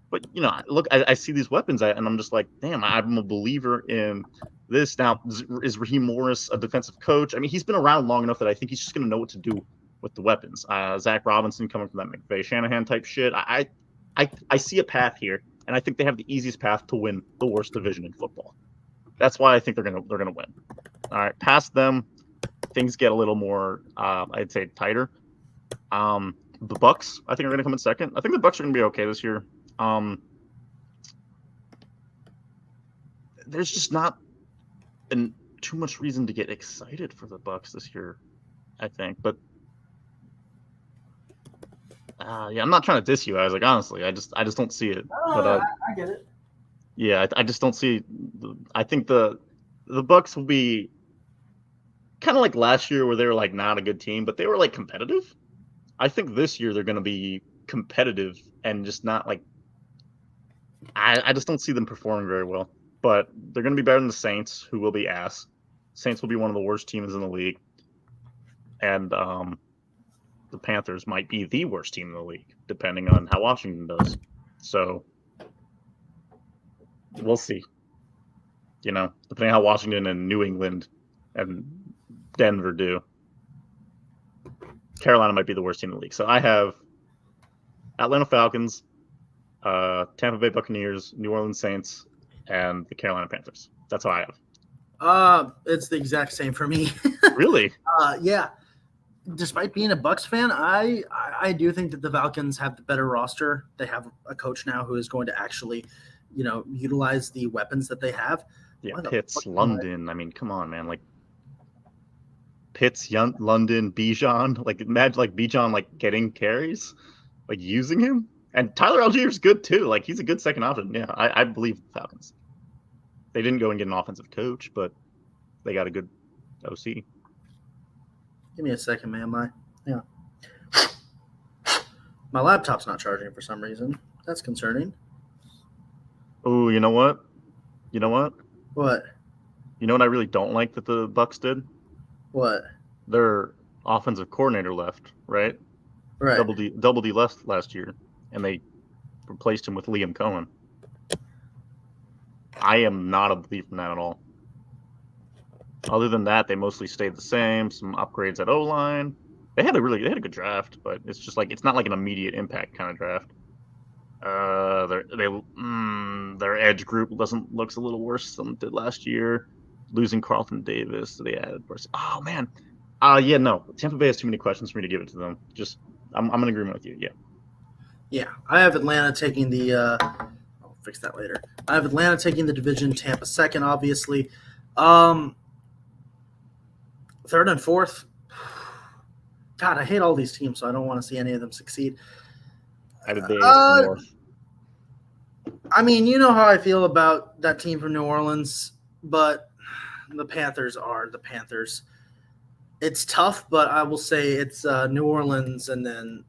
but look, I see these weapons, and I'm just like, damn, I'm a believer in this. Now, is Raheem Morris a defensive coach? I mean, he's been around long enough that I think he's just going to know what to do with the weapons. Zach Robinson coming from that McVay Shanahan type shit. I see a path here, and I think they have the easiest path to win the worst division in football. That's why I think they're gonna win. All right, past them, things get a little more, I'd say, tighter. The Bucks, I think, are going to come in second. I think the Bucks are going to be okay this year. There's just not too much reason to get excited for the Bucks this year, I think. But I'm not trying to diss you. I was like, honestly, I just don't see it. I get it. Yeah, I just don't see. I think the Bucks will be kind of like last year, where they were like not a good team, but they were like competitive. I think this year they're going to be competitive and just not like. I just don't see them performing very well, but they're going to be better than the Saints, who will be ass. Saints will be one of the worst teams in the league, and the Panthers might be the worst team in the league, depending on how Washington does. So we'll see. Depending on how Washington and New England and Denver do, Carolina might be the worst team in the league. So I have Atlanta Falcons, Tampa Bay Buccaneers, New Orleans Saints, and the Carolina Panthers. That's how I have. It's the exact same for me. Really? Yeah. Despite being a Bucks fan, I do think that the Falcons have the better roster. They have a coach now who is going to actually, utilize the weapons that they have. Yeah, Pitts, London. I mean, come on, man. Like Pitts, London, Bijan. Like imagine like Bijan like getting carries, like using him. And Tyler Allgeier's good too. Like he's a good second option. Yeah, I believe the Falcons. They didn't go and get an offensive coach, but they got a good OC. Give me a second, man. My laptop's not charging for some reason. That's concerning. Oh, you know what? What? You know what I really don't like that the Bucks did? What? Their offensive coordinator left, right? Right. Double D left last year, and they replaced him with Liam Cohen. I am not a believer in that at all. Other than that, they mostly stayed the same. Some upgrades at O-line. They had a good draft, but it's just like it's not like an immediate impact kind of draft. Their edge group looks a little worse than it did last year. Losing Carlton Davis, they added. Oh man, no. Tampa Bay has too many questions for me to give it to them. Just I'm in agreement with you. Yeah. Yeah, I have Atlanta taking the. I'll fix that later. I have Atlanta taking the division. Tampa second, obviously. Third and fourth. God, I hate all these teams, so I don't want to see any of them succeed. I did the North. I mean, you know how I feel about that team from New Orleans, but the Panthers are the Panthers. It's tough, but I will say it's New Orleans and then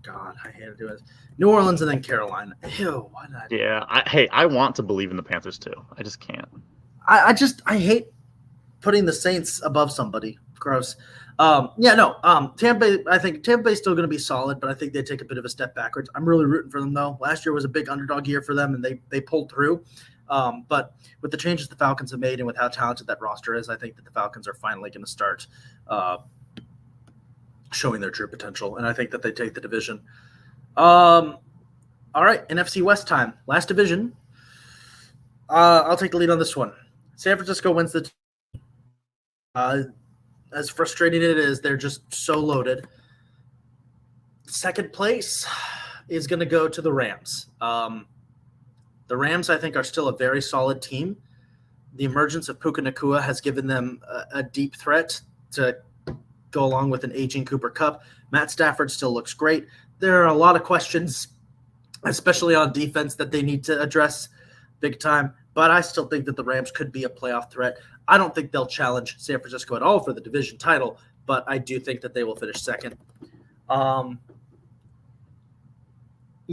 God, I hate to do it. New Orleans and then Carolina. Ew, why not? Yeah, I want to believe in the Panthers too. I just can't. I hate putting the Saints above somebody. Gross. Tampa Bay, I think Tampa Bay's still going to be solid, but I think they take a bit of a step backwards. I'm really rooting for them, though. Last year was a big underdog year for them, and they pulled through. But with the changes the Falcons have made and with how talented that roster is, I think that the Falcons are finally going to start showing their true potential, and I think that they take the division. All right, NFC West time. Last division. I'll take the lead on this one. San Francisco wins the as frustrating it is, they're just so loaded. Second place is going to go to the Rams. The Rams, I think, are still a very solid team. The emergence of Puka Nacua has given them a deep threat to go along with an aging Cooper Kupp. Matt Stafford still looks great. There are a lot of questions, especially on defense, that they need to address big time. But I still think that the Rams could be a playoff threat. I don't think they'll challenge San Francisco at all for the division title, but I do think that they will finish second.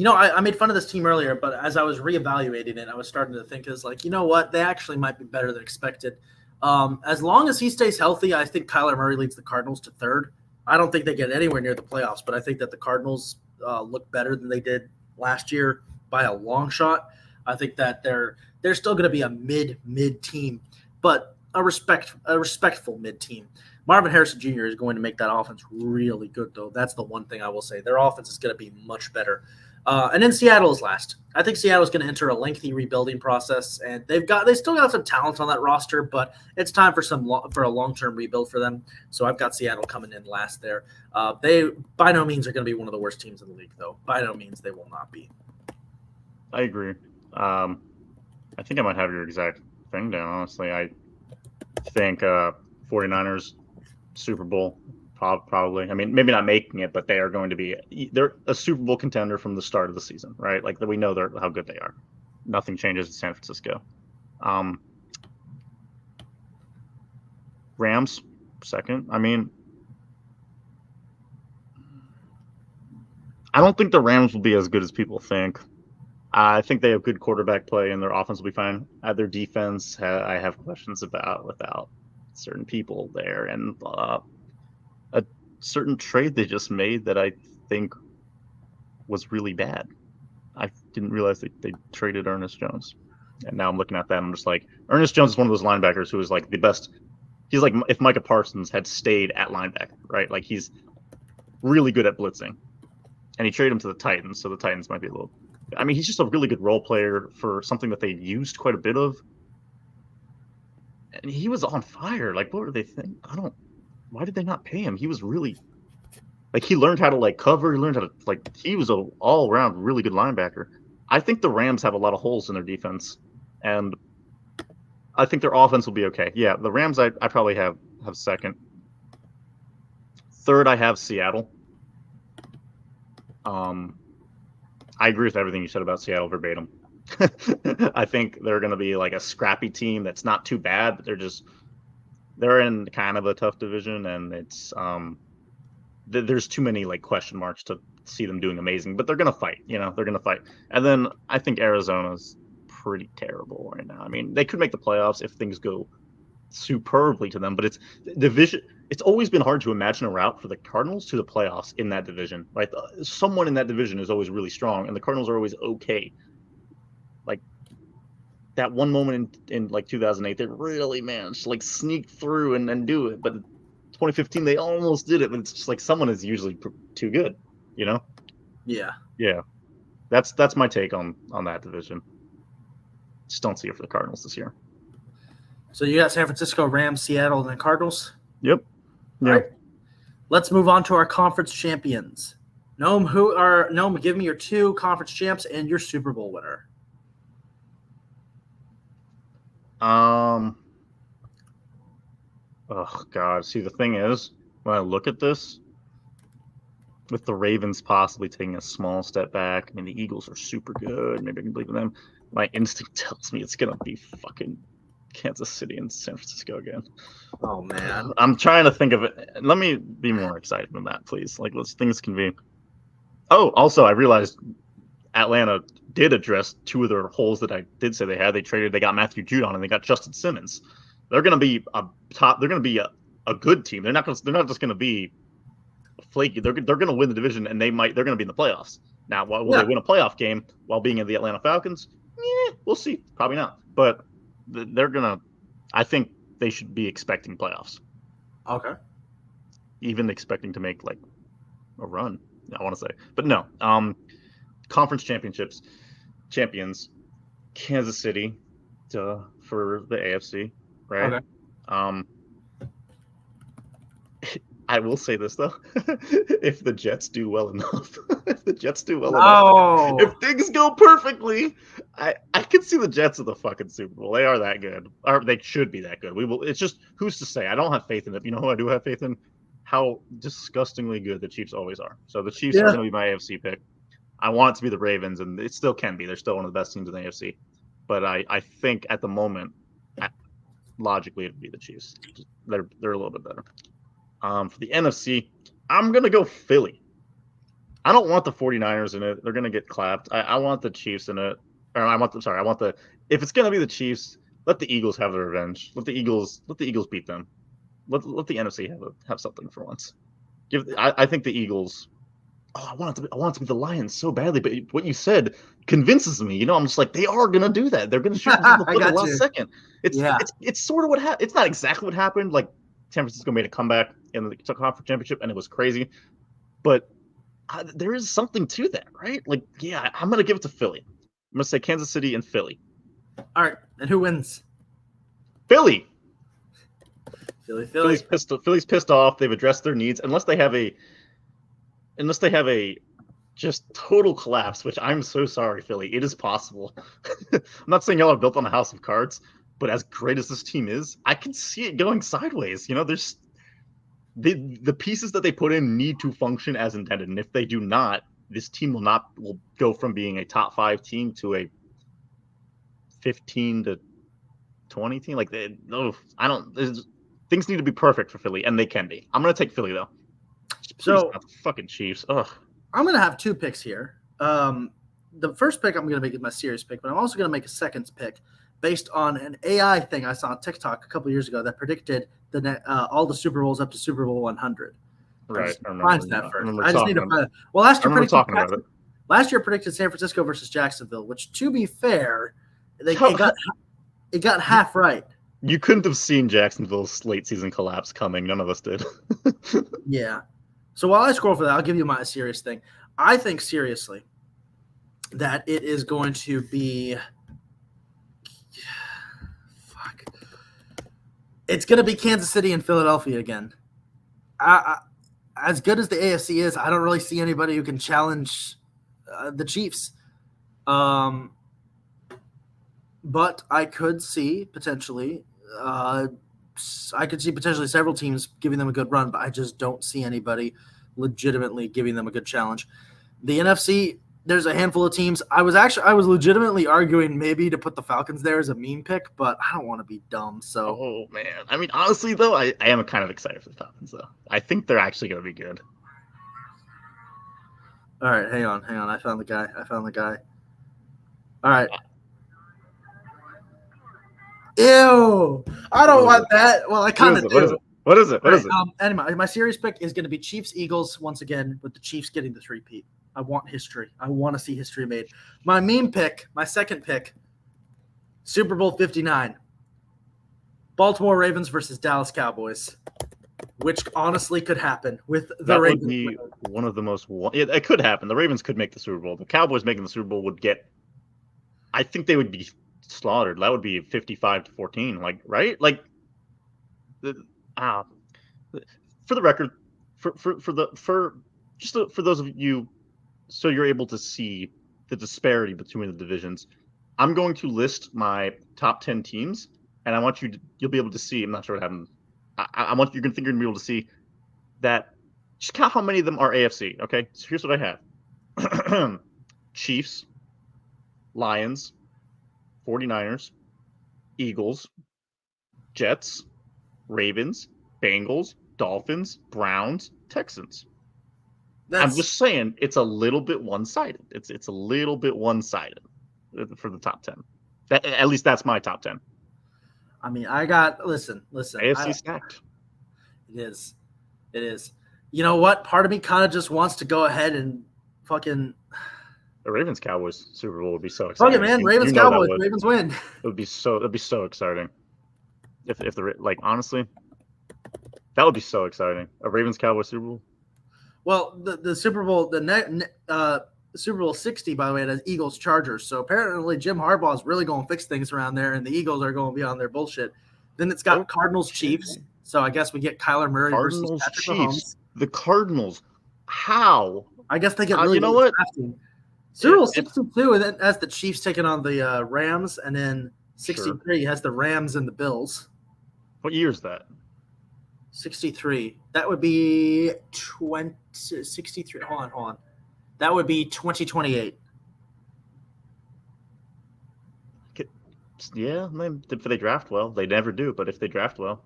I made fun of this team earlier, but as I was reevaluating it, I was starting to think is like, you know what? They actually might be better than expected. As long as he stays healthy, I think Kyler Murray leads the Cardinals to third. I don't think they get anywhere near the playoffs, but I think that the Cardinals look better than they did last year by a long shot. I think that they're still going to be a mid team, but a respectful mid team. Marvin Harrison Jr. is going to make that offense really good, though. That's the one thing I will say. Their offense is going to be much better. And then Seattle is last. I think Seattle is going to enter a lengthy rebuilding process, and they still got some talent on that roster, but it's time for a long-term rebuild for them. So I've got Seattle coming in last there. They by no means are going to be one of the worst teams in the league, though. By no means they will not be. I agree. I think I might have your exact thing down, honestly. I think 49ers Super Bowl, probably. I mean, maybe not making it, but they are going to be. They're a Super Bowl contender from the start of the season, right? Like we know how good they are. Nothing changes in San Francisco. Rams second. I mean, I don't think the Rams will be as good as people think. I think they have good quarterback play and their offense will be fine. Their defense, I have questions about without certain people there, and a certain trade they just made that I think was really bad. I didn't realize they traded Ernest Jones, and now I'm looking at that and I'm just like, Ernest Jones is one of those linebackers who is like the best. He's like if Micah Parsons had stayed at linebacker, right? Like he's really good at blitzing, and he traded him to the Titans, so the Titans might be a little. I mean, he's just a really good role player for something that they used quite a bit of. And he was on fire. Like, what were they thinking? Why did they not pay him? He was really, like, he learned how to, like, cover. He learned how to, like, he was an all-around really good linebacker. I think the Rams have a lot of holes in their defense. And I think their offense will be okay. Yeah, the Rams I probably have second. Third, I have Seattle. I agree with everything you said about Seattle verbatim. I think they're going to be like a scrappy team that's not too bad, but they're in kind of a tough division, and it's there's too many like question marks to see them doing amazing, but they're going to fight. They're going to fight. And then I think Arizona's pretty terrible right now. I mean, they could make the playoffs if things go superbly to them, but it's division. It's always been hard to imagine a route for the Cardinals to the playoffs in that division, right? Someone in that division is always really strong, and the Cardinals are always okay. Like that one moment in like 2008, they really managed to like sneak through and then do it. But 2015, they almost did it, but it's just like someone is usually too good, Yeah. Yeah. That's my take on that division. Just don't see it for the Cardinals this year. So you got San Francisco, Rams, Seattle, and then Cardinals? Yep. Yeah. All right. Let's move on to our conference champions. Noam, give me your 2 conference champs and your Super Bowl winner. Oh God. See, the thing is, when I look at this, with the Ravens possibly taking a small step back, I mean, the Eagles are super good. Maybe I can believe in them. My instinct tells me it's going to be fucking Kansas City and San Francisco again. Oh, man. I'm trying to think of it. Let me be more excited than that, please. Like, those things can be. Oh, also, I realized Atlanta did address 2 of their holes that I did say they had. They got Matthew Judon and they got Justin Simmons. They're going to be they're going to be a good team. They're not just going to be flaky. They're going to win the division, and they're going to be in the playoffs. Now, will they win a playoff game while being in the Atlanta Falcons? Yeah, we'll see. Probably not. But they're going to – I think they should be expecting playoffs. Okay. Even expecting to make, like, a run, I want to say. But no. Conference champions, Kansas City for the AFC, right? Okay. I will say this, though. If the Jets do well enough, if things go perfectly, I can see the Jets in the fucking Super Bowl. They are that good. Or they should be that good. We will. It's just, who's to say? I don't have faith in it. You know who I do have faith in? How disgustingly good the Chiefs always are. So the Chiefs are going to be my AFC pick. I want it to be the Ravens, and it still can be. They're still one of the best teams in the AFC. But I think at the moment, logically, it would be the Chiefs. They're a little bit better. For the NFC, I'm going to go Philly. I don't want the 49ers in it. They're gonna get clapped. I want the Chiefs in it. Or I want the if it's gonna be the Chiefs, let the Eagles have their revenge. Let the Eagles beat them. Let the NFC have something for once. I think the Eagles. Oh, I want it to be the Lions so badly, but what you said convinces me. I'm just like, they are gonna do that. They're gonna shoot themselves in the foot at the last second. It's sort of what happened. It's not exactly what happened. Like San Francisco made a comeback in the conference championship, and it was crazy. But there is something to that, right? Like, yeah, I'm gonna give it to Philly. I'm gonna say Kansas City and Philly. All right, and who wins? Philly. Philly. Philly's pissed off. They've addressed their needs, unless they have a just total collapse, which I'm so sorry, Philly. It is possible. I'm not saying y'all are built on a house of cards, but as great as this team is, I can see it going sideways. There's the pieces that they put in need to function as intended, and if they do not, this team will go from being a top 5 team to a 15 to 20 team. Like, things need to be perfect for Philly, and they can be. I'm gonna take Philly though. So not the fucking Chiefs. Ugh. I'm gonna have 2 picks here. The first pick I'm gonna make is my serious pick, but I'm also gonna make a second pick based on an AI thing I saw on TikTok a couple years ago that predicted all the Super Bowls up to Super Bowl 100. Right. Well, last year predicted San Francisco versus Jacksonville, which, to be fair, it got half right. You couldn't have seen Jacksonville's late season collapse coming. None of us did. Yeah. So while I scroll for that, I'll give you my serious thing. I think seriously that it is going to be it's going to be Kansas City and Philadelphia again. As good as the AFC is, I don't really see anybody who can challenge the Chiefs. But I could see potentially several teams giving them a good run, but I just don't see anybody legitimately giving them a good challenge. The NFC, there's a handful of teams. I was legitimately arguing maybe to put the Falcons there as a meme pick, but I don't want to be dumb. So, oh man, I mean, honestly though, I am kind of excited for the Falcons though. I think they're actually going to be good. All right, hang on. I found the guy. All right. Ew! I don't want that. Well, I kind of do. What is it? Anyway, my serious pick is going to be Chiefs Eagles once again, with the Chiefs getting the 3-peat. I want history. I want to see history made. My meme pick, my second pick, Super Bowl 59. Baltimore Ravens versus Dallas Cowboys, which honestly could happen with the Ravens. That would be one of the most. It could happen. The Ravens could make the Super Bowl. The Cowboys making the Super Bowl would get. I think they would be slaughtered. That would be 55-14. Like, right? Like, for the record, for those of you, so you're able to see the disparity between the divisions. I'm going to list my top 10 teams, and I want you'll be able to see. I'm not sure what happened. I want you're going to be able to see that. Just count how many of them are AFC. Okay, so here's what I have: Chiefs, Lions, 49ers, Eagles, Jets, Ravens, Bengals, Dolphins, Browns, Texans. I'm just saying it's a little bit one-sided. It's a little bit one-sided for the top 10. At least that's my top 10. I mean, listen. AFC stacked. It is. You know what? Part of me kind of just wants to go ahead and fucking. The Ravens Cowboys Super Bowl would be so exciting. Fuck it, man! Ravens Cowboys. Ravens win. It'd be so exciting. If the honestly, that would be so exciting. A Ravens Cowboys Super Bowl. Well, the Super Bowl, Super Bowl 60, by the way, it has Eagles Chargers. So apparently Jim Harbaugh is really going to fix things around there, and the Eagles are going to be on their bullshit. Then it's got Cardinals Chiefs. So I guess we get Kyler Murray versus Patrick Mahomes. The Cardinals. How? I guess they get really. You know what? Super Bowl 62, and then has the Chiefs taking on the Rams, and then 63 has the Rams and the Bills. What year is that? 63. That would be 63. Hold on. That would be 2028. Yeah, if they draft well. They never do, but if they draft well.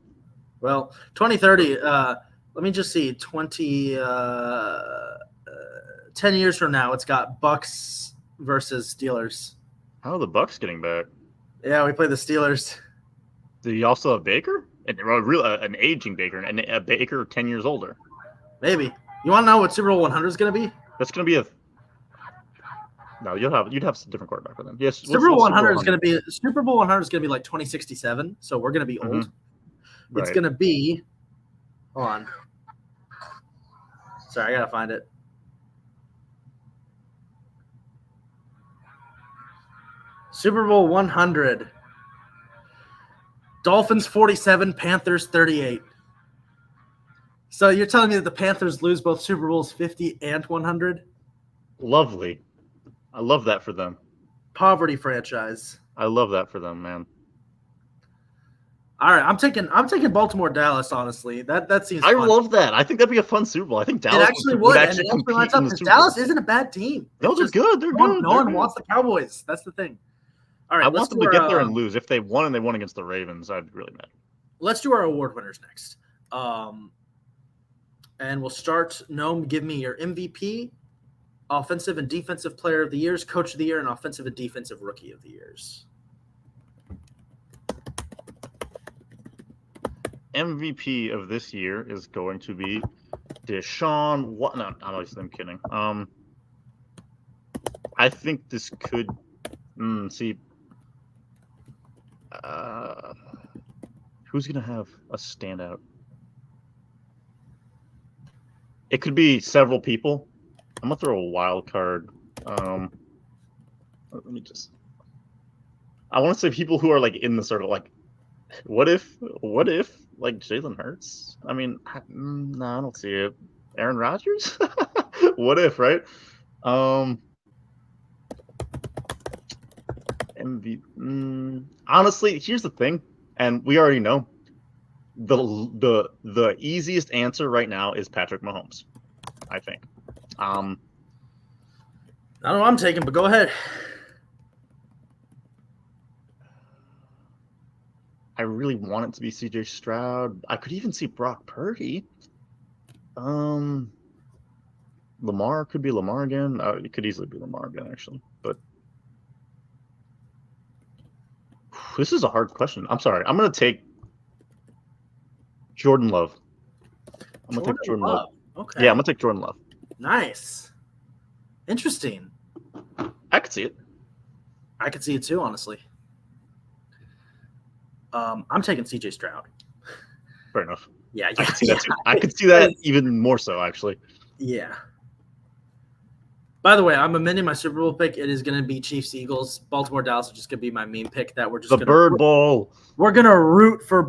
Well, 2030, let me just see. 10 years from now, it's got Bucks versus Steelers. How are the Bucks getting back? Yeah, we play the Steelers. Do you also have Baker? An aging Baker, and a Baker 10 years older. Maybe. You want to know what Super Bowl 100 is going to be? That's going to be No, you'd have a different quarterback for them. Yes, Super Bowl 100 is going to be like 2067, so we're going to be old. Right. It's going to be hold on. Sorry, I got to find it. Super Bowl 100. Dolphins 47, Panthers 38. So you're telling me that the Panthers lose both Super Bowls 50 and 100? Lovely. I love that for them. Poverty franchise. I love that for them, man. All right, I'm taking Baltimore Dallas. Honestly, that seems. I fun. love that. I think that'd be a fun Super Bowl. I think Dallas It actually would. actually And compete in the Super Dallas Bowl. isn't a bad team. No, they're good. They're good. No one wants the Cowboys. That's the thing. All right, I want them to get there and lose. If they won and they won against the Ravens, I'd be really mad. Let's do our award winners next. And we'll start. Noam, give me your MVP, offensive and defensive player of the years, coach of the year, and offensive and defensive rookie of the years. MVP of this year is going to be Deshaun. What? No, I'm kidding. I think this could see. Who's gonna have a standout? It could be several people. I'm gonna throw a wild card. Let me just. I want to say people who are like in the sort of like, what if like Jalen Hurts? I mean, no, I don't see it. Aaron Rodgers? What if, right? Honestly, here's the thing, and we already know the easiest answer right now is Patrick Mahomes, I think. I don't know what I'm taking, but go ahead. I really want it to be CJ Stroud. I could even see Brock Purdy. Lamar could be Lamar again. It could easily be Lamar again, actually. But this is a hard question. I'm sorry. I'm going to take Jordan Love. I'm going to take Jordan Love. Okay. Yeah, I'm going to take Jordan Love. Nice. Interesting. I could see it. I could see it too, honestly. I'm taking CJ Stroud. Fair enough. Yeah. I could see that too. I could see that even more so, actually. Yeah. By the way, I'm amending my Super Bowl pick. It is going to be Chiefs Eagles. Baltimore Dallas is just going to be my meme pick. That we're just the Bird Bowl. We're going to root for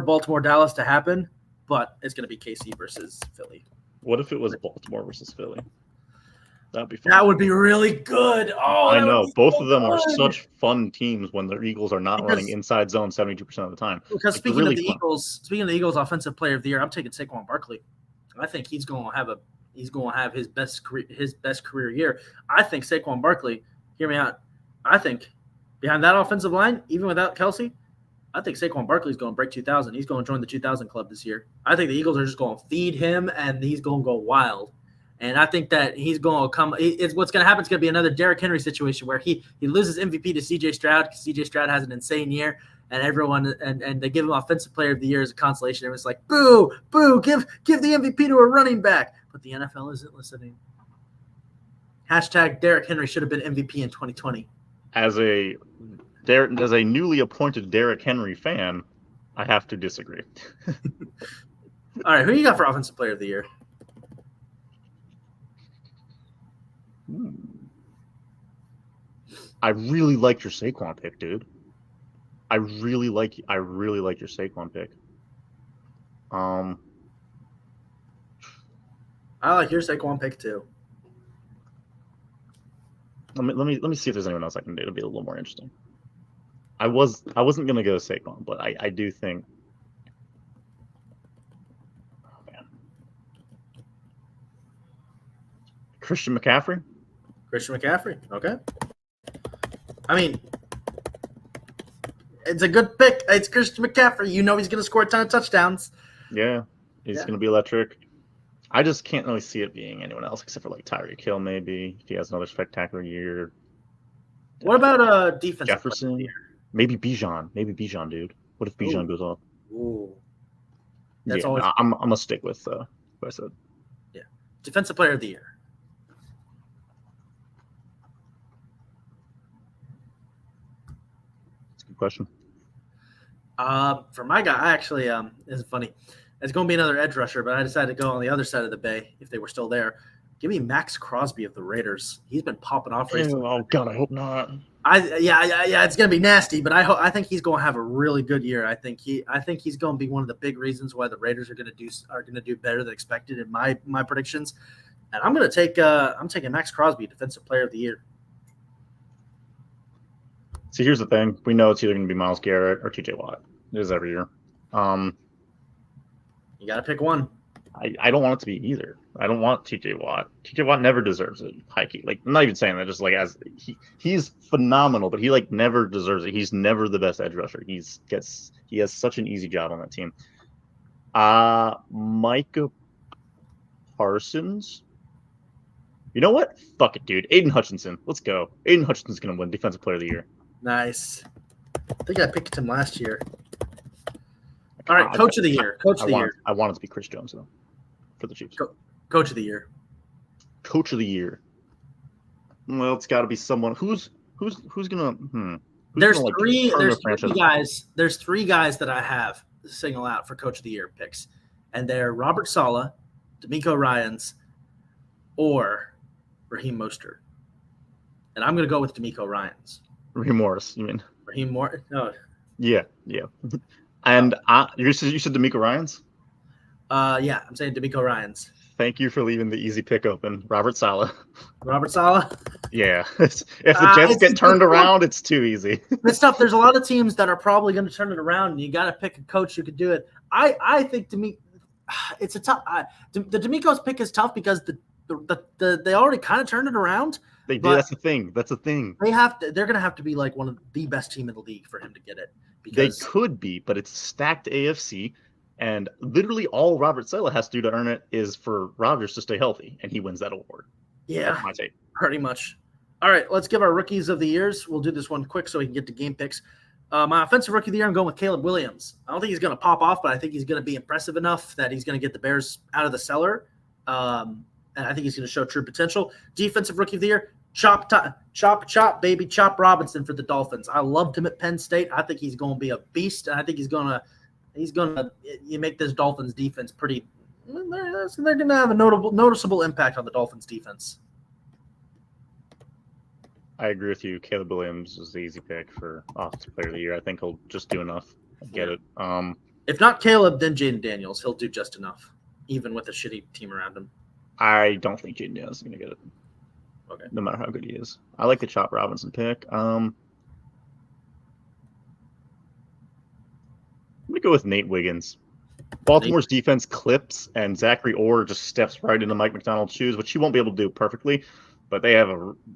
Baltimore Dallas to happen, but it's going to be KC versus Philly. What if it was Baltimore versus Philly? That'd be fun. That would be really good. Oh, I know. Both of them are such fun teams when the Eagles are not running inside zone 72% of the time. Because speaking of the Eagles offensive player of the year, I'm taking Saquon Barkley. I think he's going to have his best career year. I think Saquon Barkley, hear me out. I think behind that offensive line, even without Kelsey, I think Saquon Barkley's going to break 2,000. He's going to join the 2,000 club this year. I think the Eagles are just going to feed him, and he's going to go wild. And I think that he's going to come. It's what's going to happen. It's going to be another Derrick Henry situation where he loses MVP to CJ Stroud because CJ Stroud has an insane year, and everyone and they give him Offensive Player of the Year as a consolation. Everyone's like, boo, give the MVP to a running back. But the NFL isn't listening. Hashtag Derrick Henry should have been MVP in 2020. As a newly appointed Derrick Henry fan, I have to disagree. All right, who you got for Offensive Player of the Year? I really like your Saquon pick, dude. I really like your Saquon pick. I like your Saquon pick too. Let me see if there's anyone else I can do to be a little more interesting. I wasn't gonna go Saquon, but I do think. Oh man, Christian McCaffrey. Okay. I mean, it's a good pick. It's Christian McCaffrey. You know he's going to score a ton of touchdowns. Yeah, he's going to be electric. I just can't really see it being anyone else except for like Tyreek Hill, maybe if he has another spectacular year. What about defensive player of the Jefferson? year? Maybe Bijan. Maybe Bijan, dude. What if Bijan goes off? Ooh. That's Yeah, always I'm gonna stick with what I said. defensive player of the year. That's a good question. For my guy, I actually it's funny. It's going to be another edge rusher, but I decided to go on the other side of the bay if they were still there. Give me Max Crosby of the Raiders. He's been popping off recently. Oh God, I hope not. Yeah, it's going to be nasty, but I think he's going to have a really good year. I think he's going to be one of the big reasons why the Raiders are going to do better than expected in my predictions. And I'm going to take I'm taking Max Crosby, defensive player of the year. See, here's the thing: we know it's either going to be Myles Garrett or T.J. Watt. It is every year. You got to pick one. I don't want it to be either. I don't want T.J. Watt. T.J. Watt never deserves it. High key, like I'm not even saying that. Just like he's phenomenal, but he like never deserves it. He's never the best edge rusher. He has such an easy job on that team. Micah Parsons. You know what? Fuck it, dude. Aiden Hutchinson. Let's go. Aiden Hutchinson's gonna win Defensive Player of the Year. Nice. I think I picked him last year. All right, Coach of the Year. Coach of the Year. I want it to be Chris Jones though, for the Chiefs. Coach of the Year. Coach of the Year. Well, it's got to be someone who's gonna. There's three guys. There's three guys that I have to single out for Coach of the Year picks, and they're Robert Saleh, DeMeco Ryans, or Raheem Mostert. And I'm going to go with DeMeco Ryans. Raheem Morris, you mean? Raheem Morris? No. Yeah. And you said DeMeco Ryans? Yeah, I'm saying DeMeco Ryans. Thank you for leaving the easy pick open. Robert Saleh. Robert Saleh? Yeah. If the Jets get turned around, it's too easy. This stuff, there's a lot of teams that are probably going to turn it around, and you got to pick a coach who could do it. I think it's a tough the DeMeco's pick is tough because they already kind of turned it around. They did. That's the thing. They're going to have to be like one of the best team in the league for him to get it. They could be, but it's stacked AFC, and literally all Robert Saleh has to do to earn it is for Rodgers to stay healthy, and he wins that award. Yeah, that's my take. Pretty much. All right, let's give our rookies of the years. We'll do this one quick so we can get to game picks. My offensive rookie of the year, I'm going with Caleb Williams. I don't think he's going to pop off, but I think he's going to be impressive enough that he's going to get the Bears out of the cellar. And I think he's going to show true potential. Defensive rookie of the year, Chop, baby, Chop Robinson for the Dolphins. I loved him at Penn State. I think he's going to be a beast, and I think he's going to you make this Dolphins defense pretty. They're going to have a noticeable impact on the Dolphins defense. I agree with you. Caleb Williams is the easy pick for Offensive Player of the Year. I think he'll just do enough. Get it. If not Caleb, then Jaden Daniels. He'll do just enough, even with a shitty team around him. I don't think Jaden Daniels is going to get it. Okay. No matter how good he is. I like the Chop Robinson pick. I'm going to go with Nate Wiggins. Baltimore's defense clips, and Zachary Orr just steps right into Mike McDonald's shoes, which he won't be able to do perfectly, but they have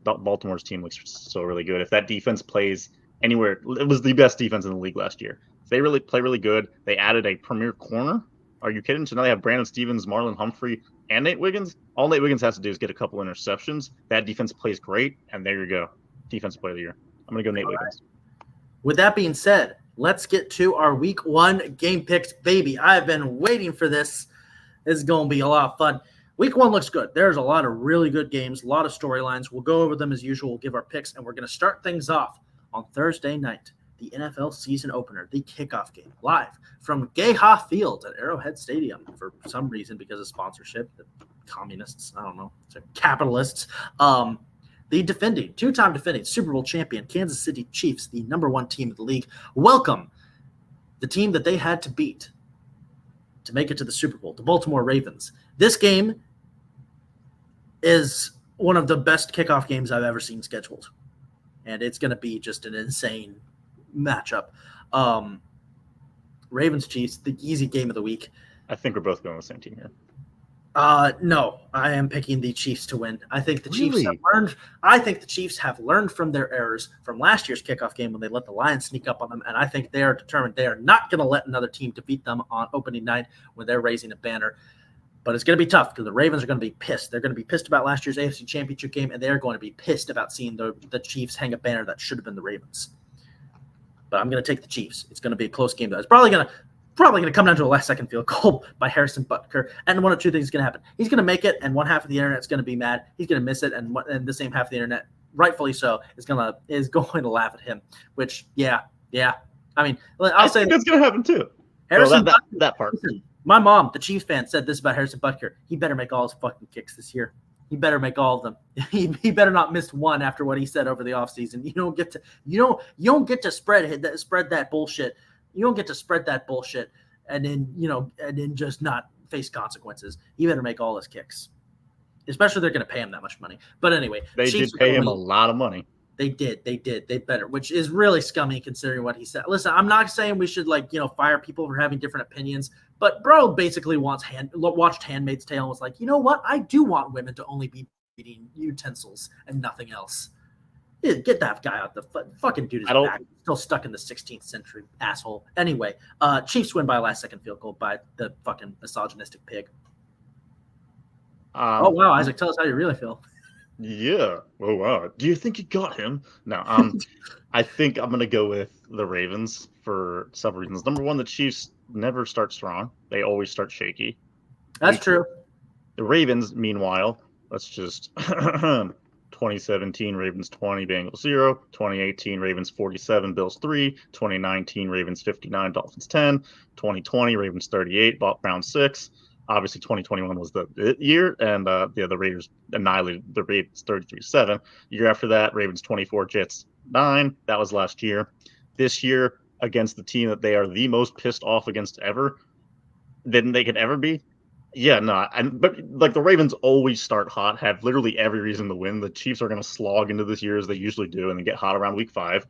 Baltimore's team looks so really good. If that defense plays anywhere, it was the best defense in the league last year. If they really play really good, they added a premier corner. Are you kidding? So now they have Brandon Stevens, Marlon Humphrey, and Nate Wiggins. All Nate Wiggins has to do is get a couple interceptions. That defense plays great, and there you go. Defensive Player of the Year. I'm going to go Nate Wiggins. With that being said, let's get to our week 1 game picks, baby. I've been waiting for this. This is going to be a lot of fun. Week 1 looks good. There's a lot of really good games, a lot of storylines. We'll go over them as usual. We'll give our picks, and we're going to start things off on Thursday night, the NFL season opener, the kickoff game, live from Gay-Ha Field at Arrowhead Stadium for some reason because of sponsorship. The communists, I don't know, capitalists. The two-time defending Super Bowl champion Kansas City Chiefs, the number 1 team in the league, welcome the team that they had to beat to make it to the Super Bowl, the Baltimore Ravens. This game is one of the best kickoff games I've ever seen scheduled, and it's going to be just an insane matchup. Ravens-Chiefs, the easy game of the week. I think we're both going with the same team here. No, I am picking the Chiefs to win. I think the Chiefs have learned. I think the Chiefs have learned from their errors from last year's kickoff game when they let the Lions sneak up on them, and I think they are determined they are not going to let another team defeat them on opening night when they're raising a banner. But it's going to be tough because the Ravens are going to be pissed. They're going to be pissed about last year's AFC Championship game, and they're going to be pissed about seeing the Chiefs hang a banner that should have been the Ravens. But I'm going to take the Chiefs. It's going to be a close game, though. It's probably going to come down to a last-second field goal by Harrison Butker, and one of two things is going to happen. He's going to make it, and one half of the internet's going to be mad. He's going to miss it, and the same half of the internet, rightfully so, is going to laugh at him. Which, yeah. I mean, I'll say that's going to happen too. Harrison Butker, that part. Listen, my mom, the Chiefs fan, said this about Harrison Butker. He better make all his fucking kicks this year. He better make all of them. He better not miss one after what he said over the offseason. You don't get to spread that bullshit. You don't get to spread that bullshit and then just not face consequences. He better make all his kicks. Especially they're going to pay him that much money. But anyway, they did pay him a lot of money. They did. They better, which is really scummy considering what he said. Listen, I'm not saying we should fire people for having different opinions, but bro basically watched Handmaid's Tale and was like, you know what? I do want women to only be eating utensils and nothing else. Yeah, get that guy out the fucking dude is back. Still stuck in the 16th century, asshole. Anyway, Chiefs win by a last-second field goal by the fucking misogynistic pig. Oh wow, Isaac, tell us how you really feel. Yeah. Oh wow. Do you think you got him? No. I think I'm gonna go with the Ravens for several reasons. Number one, the Chiefs never start strong; they always start shaky. That's true. The Ravens, meanwhile, let's just 2017 Ravens 20, Bengals 0. 2018 Ravens 47, Bills 3. 2019 Ravens 59, Dolphins 10. 2020 Ravens 38, Browns 6. Obviously, 2021 was the year, and the Raiders annihilated the Ravens 33-7. Year after that, Ravens 24, Jets 9. That was last year. This year, against the team that they are the most pissed off against ever, than they could ever be. Yeah, no, but the Ravens always start hot, have literally every reason to win. The Chiefs are going to slog into this year as they usually do, and then get hot around week 5.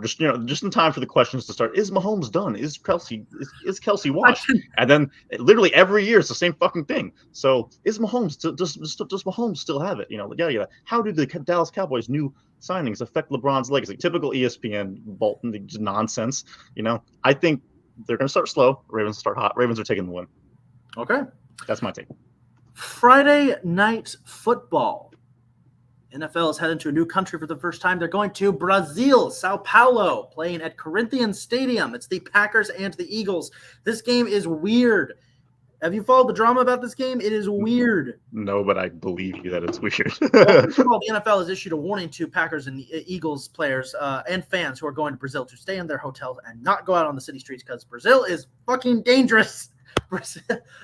Just in time for the questions to start. Is Mahomes done? Is Kelsey washed? And then literally every year it's the same fucking thing. So is Mahomes does Mahomes still have it? Yeah. How do the Dallas Cowboys' new signings affect LeBron's legacy? Typical ESPN Bolton nonsense. I think they're going to start slow. Ravens start hot. Ravens are taking the win. Okay, that's my take. Friday night football. NFL is heading to a new country for the first time. They're going to Brazil, Sao Paulo, playing at Corinthians Stadium. It's the Packers and the Eagles. This game is weird. Have you followed the drama about this game? It is weird. No, but I believe you that it's weird. First of all, the NFL has issued a warning to Packers and Eagles players and fans who are going to Brazil to stay in their hotels and not go out on the city streets because Brazil is fucking dangerous.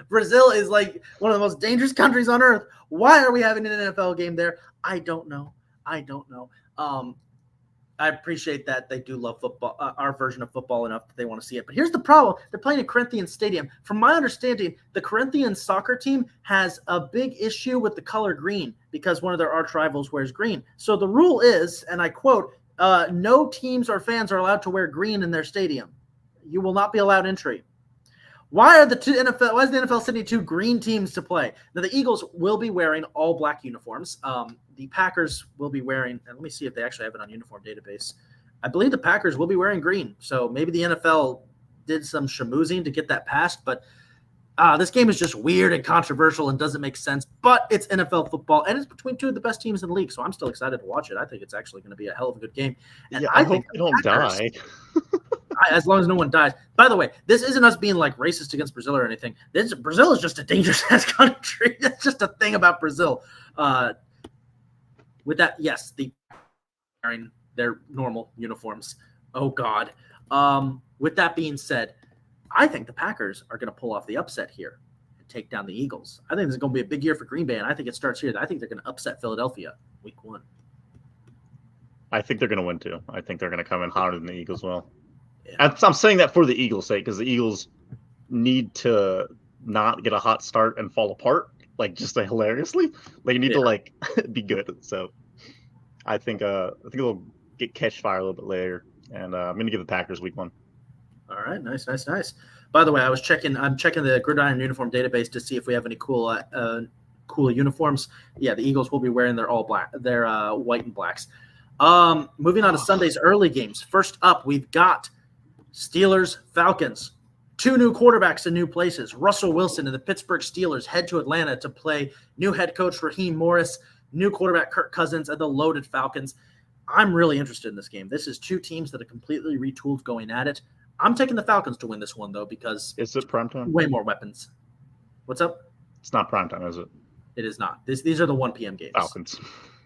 Brazil is like one of the most dangerous countries on earth. Why are we having an NFL game there? I don't know. I appreciate that they do love football, our version of football enough that they want to see it. But here's the problem. They're playing at Corinthians Stadium. From my understanding, the Corinthians soccer team has a big issue with the color green because one of their arch rivals wears green. So the rule is, and I quote, no teams or fans are allowed to wear green in their stadium. You will not be allowed entry. Why is the NFL sending 2 green teams to play? Now, the Eagles will be wearing all black uniforms. The Packers will be wearing, and let me see if they actually have it on uniform database. I believe the Packers will be wearing green. So maybe the NFL did some schmoozing to get that passed. But this game is just weird and controversial and doesn't make sense. But it's NFL football, and it's between 2 of the best teams in the league. So I'm still excited to watch it. I think it's actually going to be a hell of a good game. And yeah, I hope they don't die. As long as no one dies. By the way, this isn't us being like racist against Brazil or anything. Brazil is just a dangerous ass country. That's just a thing about Brazil. With that, yes, wearing their normal uniforms. Oh God. With that being said, I think the Packers are going to pull off the upset here and take down the Eagles. I think this is going to be a big year for Green Bay, and I think it starts here. I think they're going to upset Philadelphia week 1. I think they're going to win too. I think they're going to come in hotter than the Eagles will. Yeah. I'm saying that for the Eagles' sake because the Eagles need to not get a hot start and fall apart, just hilariously. They need to be good. So I think they'll catch fire a little bit later, and I'm going to give the Packers week 1. All right, nice. By the way, I'm checking the Gridiron uniform database to see if we have any cool uniforms. Yeah, the Eagles will be wearing their all black, their white and blacks. Moving on to Sunday's early games. First up, we've got Steelers, Falcons, Two new quarterbacks in new places. Russell Wilson and the Pittsburgh Steelers head to Atlanta to play new head coach Raheem Morris, new quarterback Kirk Cousins, and the loaded Falcons. I'm really interested in this game. This is two teams that are completely retooled going at it. I'm taking the Falcons to win this one, though, because Is it primetime? way more weapons. What's up? It's not primetime, is it? It is not. These are the 1 p.m. games.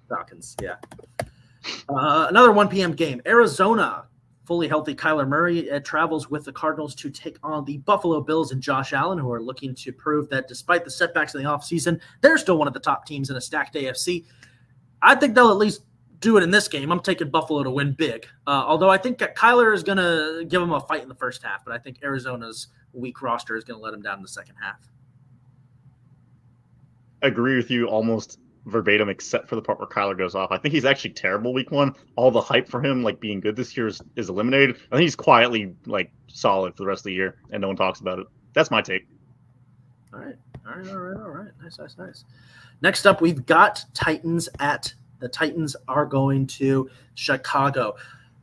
Falcons, yeah. Another 1 p.m. game. Arizona, fully healthy Kyler Murray travels with the Cardinals to take on the Buffalo Bills and Josh Allen, who are looking to prove that despite the setbacks in the offseason, they're still one of the top teams in a stacked AFC. I think they'll at least do it in this game. I'm taking Buffalo to win big. Although I think that Kyler is going to give them a fight in the first half, but I think Arizona's weak roster is going to let them down in the second half. I agree with you almost verbatim, except for the part where Kyler goes off. I think he's actually terrible week one. All the hype for him, like being good this year, is eliminated. I think he's quietly like solid for the rest of the year, and no one talks about it. That's my take. All right. Nice. Next up, we've got Titans at the Titans are going to Chicago.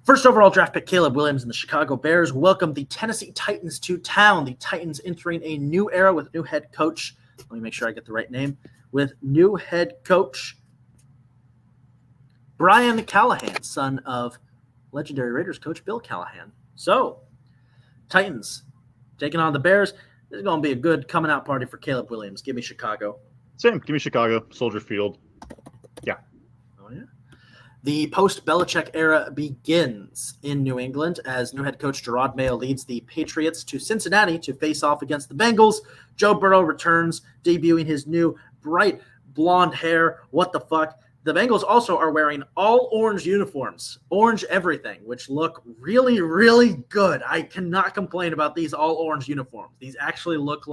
First overall draft pick Caleb Williams and the Chicago Bears welcome the Tennessee Titans to town. The Titans entering a new era with new head coach. Let me make sure I get the right name. With new head coach Brian Callahan, son of legendary Raiders coach Bill Callahan. So, Titans taking on the Bears. This is going to be a good coming out party for Caleb Williams. Give me Chicago. Same. Give me Chicago. Soldier Field. Yeah. Oh, yeah. The post-Belichick era begins in New England as new head coach Gerard Mayo leads the Patriots to Cincinnati to face off against the Bengals. Joe Burrow returns, debuting his new bright blonde hair. What the fuck? The Bengals also are wearing all orange uniforms, orange everything, which look really, really good. I cannot complain about these all orange uniforms. These actually look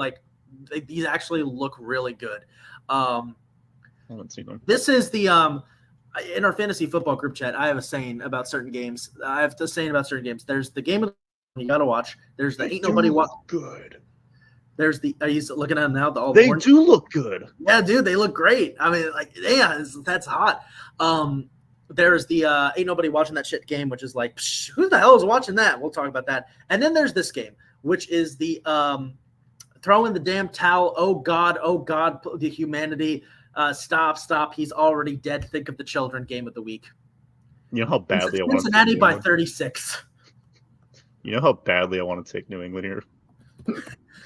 really good. I haven't seen them. This is the in our fantasy football group chat, I have a saying about certain games. There's the game of you got to watch. There's the ain't nobody watch. Good. There's the are you looking at them now? They do look good. Yeah, dude, they look great. I mean, like, yeah, that's hot. There's the ain't nobody watching that shit game, which is like, psh, who the hell is watching that? We'll talk about that. And then there's this game, which is the throw in the damn towel. Oh God, the humanity. Stop. He's already dead. Think of the children game of the week. You know how badly I want to Cincinnati by 36. You know how badly I want to take New England here.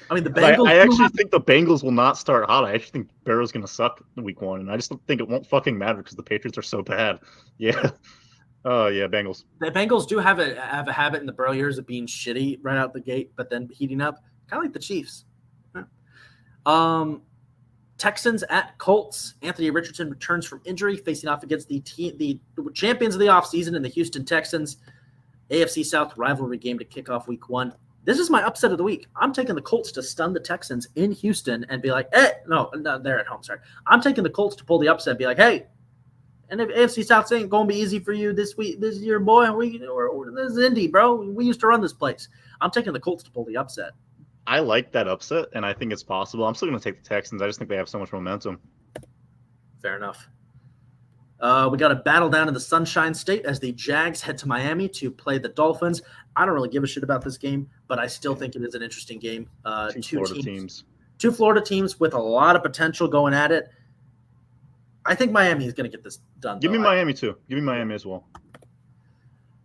I mean, the Bengals. I actually think the Bengals will not start hot. I actually think Burrow's going to suck in week one, and I just don't think it won't fucking matter because the Patriots are so bad. Yeah. Yeah, Bengals. The Bengals do have a habit in the Burrow years of being shitty right out the gate, but then heating up, kind of like the Chiefs. Texans at Colts. Anthony Richardson returns from injury, facing off against the champions of the offseason in the Houston Texans. AFC South rivalry game to kick off week one. This is my upset of the week. I'm taking the Colts to stun the Texans in Houston and be like, no, they're at home. Sorry. I'm taking the Colts to pull the upset and be like, hey, and if AFC South ain't going to be easy for you this week, this is your boy, or this is Indy, bro. We used to run this place. I'm taking the Colts to pull the upset. I like that upset, and I think it's possible. I'm still going to take the Texans. I just think they have so much momentum. Fair enough. We got a battle down in the Sunshine State as the Jags head to Miami to play the Dolphins. I don't really give a shit about this game, but I still think it is an interesting game. Two Florida teams with a lot of potential going at it. I think Miami is going to get this done. Give me Miami too. Give me Miami as well.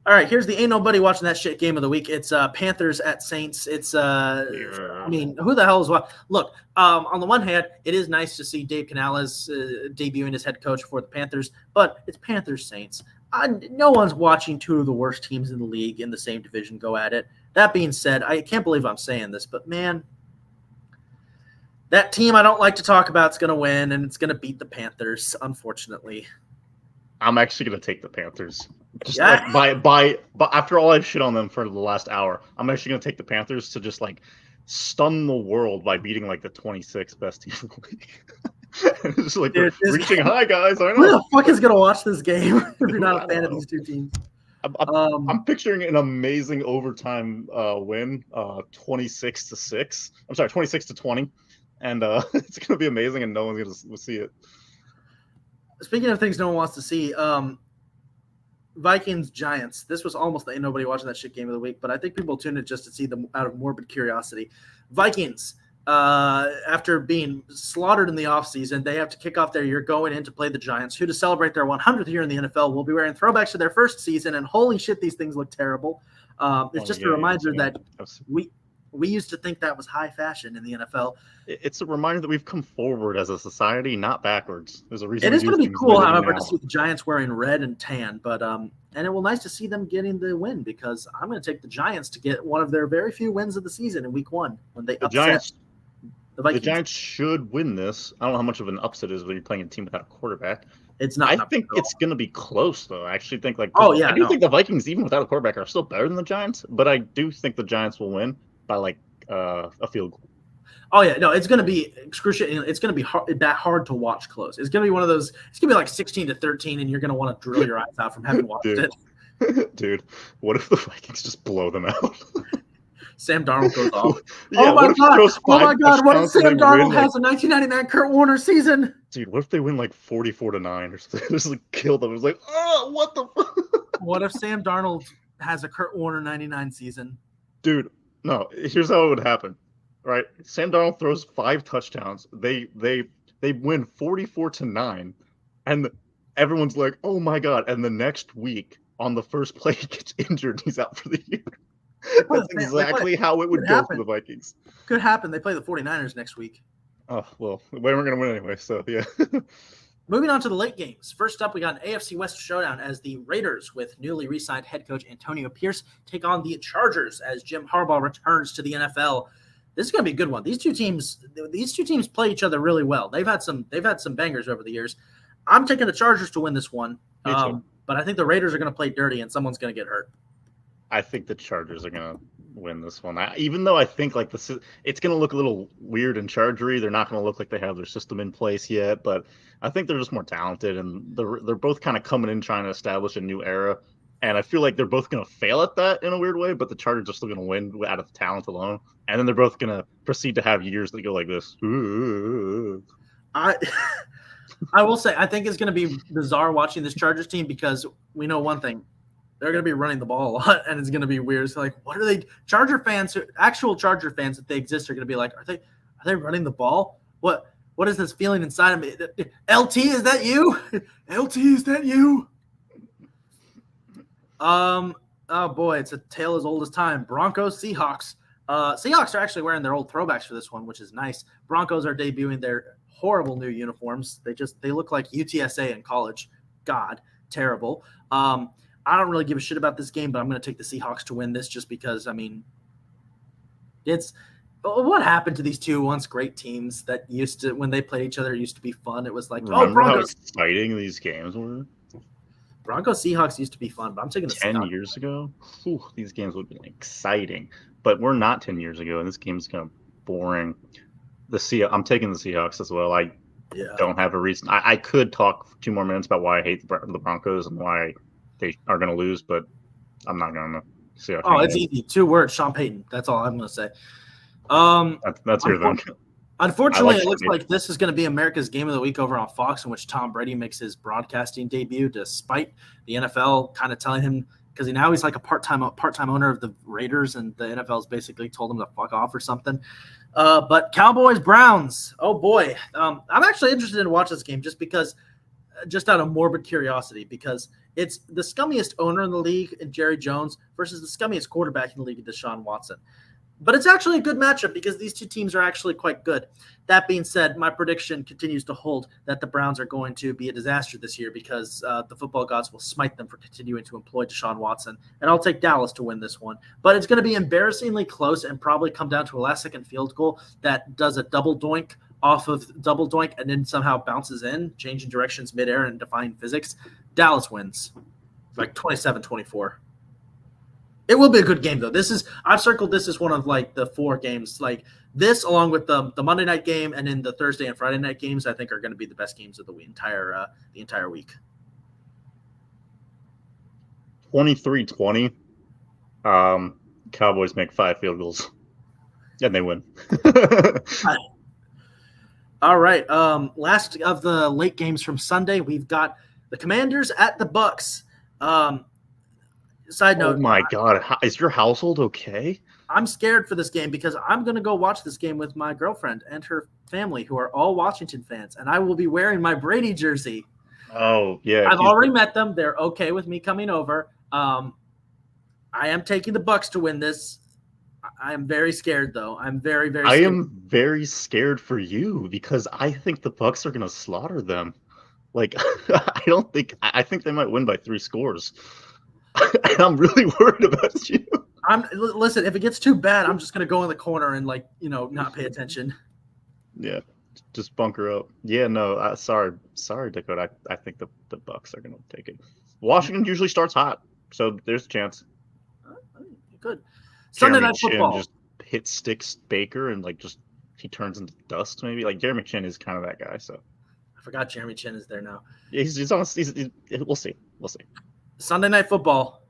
All right, here's the ain't nobody watching that shit game of the week. It's Panthers at Saints. It's I mean, who the hell is what? Look, on the one hand, it is nice to see Dave Canales debuting as head coach for the Panthers, but it's Panthers Saints. No one's watching two of the worst teams in the league in the same division go at it. That being said, I can't believe I'm saying this, but man, that team I don't like to talk about is going to win, and it's going to beat the Panthers, unfortunately. I'm actually going to take the Panthers. Just like after all I've shit on them for the last hour, I'm actually going to take the Panthers to just like stun the world by beating like the 26th best team in the league. It's like they're reaching high, guys. I know. Who the fuck is going to watch this game if you're not a fan of these two teams? I'm picturing an amazing overtime win, 26-6. I'm sorry, 26-20, and it's going to be amazing, and no one's going to see it. Speaking of things no one wants to see, Vikings Giants. This was almost ain't nobody watching that shit game of the week, but I think people tuned in just to see them out of morbid curiosity. Vikings, after being slaughtered in the offseason, they have to kick off their year going in to play the Giants, who to celebrate their 100th year in the NFL will be wearing throwbacks to their first season, and holy shit, these things look terrible. It's just a reminder that we used to think that was high fashion in the NFL. It's a reminder that we've come forward as a society, not backwards. There's a reason. It is going to be cool, however, to see the Giants wearing red and tan, but and it will nice to see them getting the win because I'm going to take the Giants to get one of their very few wins of the season in Week 1 when they upset the Vikings. The Giants should win this. I don't know how much of an upset it is when you're playing a team without a quarterback. It's not. I think it's going to be close, though. I actually think think the Vikings, even without a quarterback, are still better than the Giants. But I do think the Giants will win by a field goal. Oh yeah, no, it's going to be excruciating. It's going to be hard to watch close. It's going to be one of those. It's going to be like 16-13, and you're going to want to drill your eyes out from having watched it. Dude, what if the Vikings just blow them out? Sam Darnold goes off. Oh my god! What if Sam Darnold has a 1999 Kurt Warner season? Dude, what if they win 44-9 or something? Just kill them. It's what the fuck? What if Sam Darnold has a Kurt Warner 99 season? Dude, no. Here's how it would happen. Right? Sam Darnold throws 5 touchdowns. They win 44-9, and everyone's like, "Oh my god!" And the next week, on the first play, he gets injured. He's out for the year. That's exactly how it would go for the Vikings. Could happen. They play the 49ers next week. Oh, well, we weren't going to win anyway, so yeah. Moving on to the late games. First up, we got an AFC West showdown as the Raiders, with newly re-signed head coach Antonio Pierce, take on the Chargers as Jim Harbaugh returns to the NFL. This is going to be a good one. These two teams play each other really well. They've had some bangers over the years. I'm taking the Chargers to win this one, but I think the Raiders are going to play dirty and someone's going to get hurt. I think the Chargers are going to win this one. Even though I think it's going to look a little weird and chargery. They're not going to look like they have their system in place yet, but I think they're just more talented, and they're both kind of coming in trying to establish a new era. And I feel like they're both going to fail at that in a weird way, but the Chargers are still going to win out of talent alone. And then they're both going to proceed to have years that go like this. I will say, I think it's going to be bizarre watching this Chargers team because we know one thing. They're going to be running the ball a lot, and it's going to be weird. It's what are they – actual Charger fans, if they exist, are going to be like, are they running the ball? What is this feeling inside of me? LT, is that you? LT, is that you? Oh boy, it's a tale as old as time. Broncos, Seahawks. Seahawks are actually wearing their old throwbacks for this one, which is nice. Broncos are debuting their horrible new uniforms. They look like UTSA in college. God, terrible. I don't really give a shit about this game, but I'm going to take the Seahawks to win this just because, it's what happened to these two once great teams that used to, when they played each other, it used to be fun. It was like, Broncos. How exciting these games were. Broncos Seahawks used to be fun, but I'm taking the 10 years ago. These games would be exciting, but we're not 10 years ago, and this game's kind of boring. I'm taking the Seahawks as well. I don't have a reason. I could talk 2 more minutes about why I hate the Broncos and why they are going to lose, but I'm not going to. Seahawks it's easy. 2 words, Sean Payton. That's all I'm going to say. That's your thing. Unfortunately, it looks like this is going to be America's Game of the Week over on Fox, in which Tom Brady makes his broadcasting debut, despite the NFL kind of telling him, because he's like a part-time owner of the Raiders, and the NFL's basically told him to fuck off or something. But Cowboys Browns, oh boy, I'm actually interested in watching this game just out of morbid curiosity, because it's the scummiest owner in the league in Jerry Jones versus the scummiest quarterback in the league in Deshaun Watson. But it's actually a good matchup because these two teams are actually quite good. That being said, my prediction continues to hold that the Browns are going to be a disaster this year because the football gods will smite them for continuing to employ Deshaun Watson. And I'll take Dallas to win this one. But it's going to be embarrassingly close and probably come down to a last-second field goal that does a double doink off of double doink and then somehow bounces in, changing directions midair and defying physics. Dallas wins, like 27-24. It will be a good game, though. I've circled this as one of the 4 games. Like this, along with the Monday night game and then the Thursday and Friday night games, I think are going to be the best games of the entire week. 23-20. Cowboys make 5 field goals, and they win. All right. Last of the late games from Sunday, we've got the Commanders at the Bucks. Side note, Oh my God, is your household okay? I'm scared for this game because I'm going to go watch this game with my girlfriend and her family, who are all Washington fans, and I will be wearing my Brady jersey. Oh yeah, I've already met them. They're okay with me coming over. I am taking the Bucks to win this. I am very scared, though. I'm very, very I scared. am very scared for you because I think the Bucks are going to slaughter them. Like, I think they might win by 3 scores. I'm really worried about you. Listen, if it gets too bad, I'm just going to go in the corner and, not pay attention. Yeah, just bunker up. Yeah, no, sorry, Dakota. I think the Bucks are going to take it. Washington usually starts hot, so there's a chance. Good. Sunday Jeremy Night Chin Football. just hit sticks Baker and he turns into dust. Maybe Jeremy Chin is kind of that guy. So I forgot Jeremy Chin is there now. He's on. We'll see. Sunday Night Football.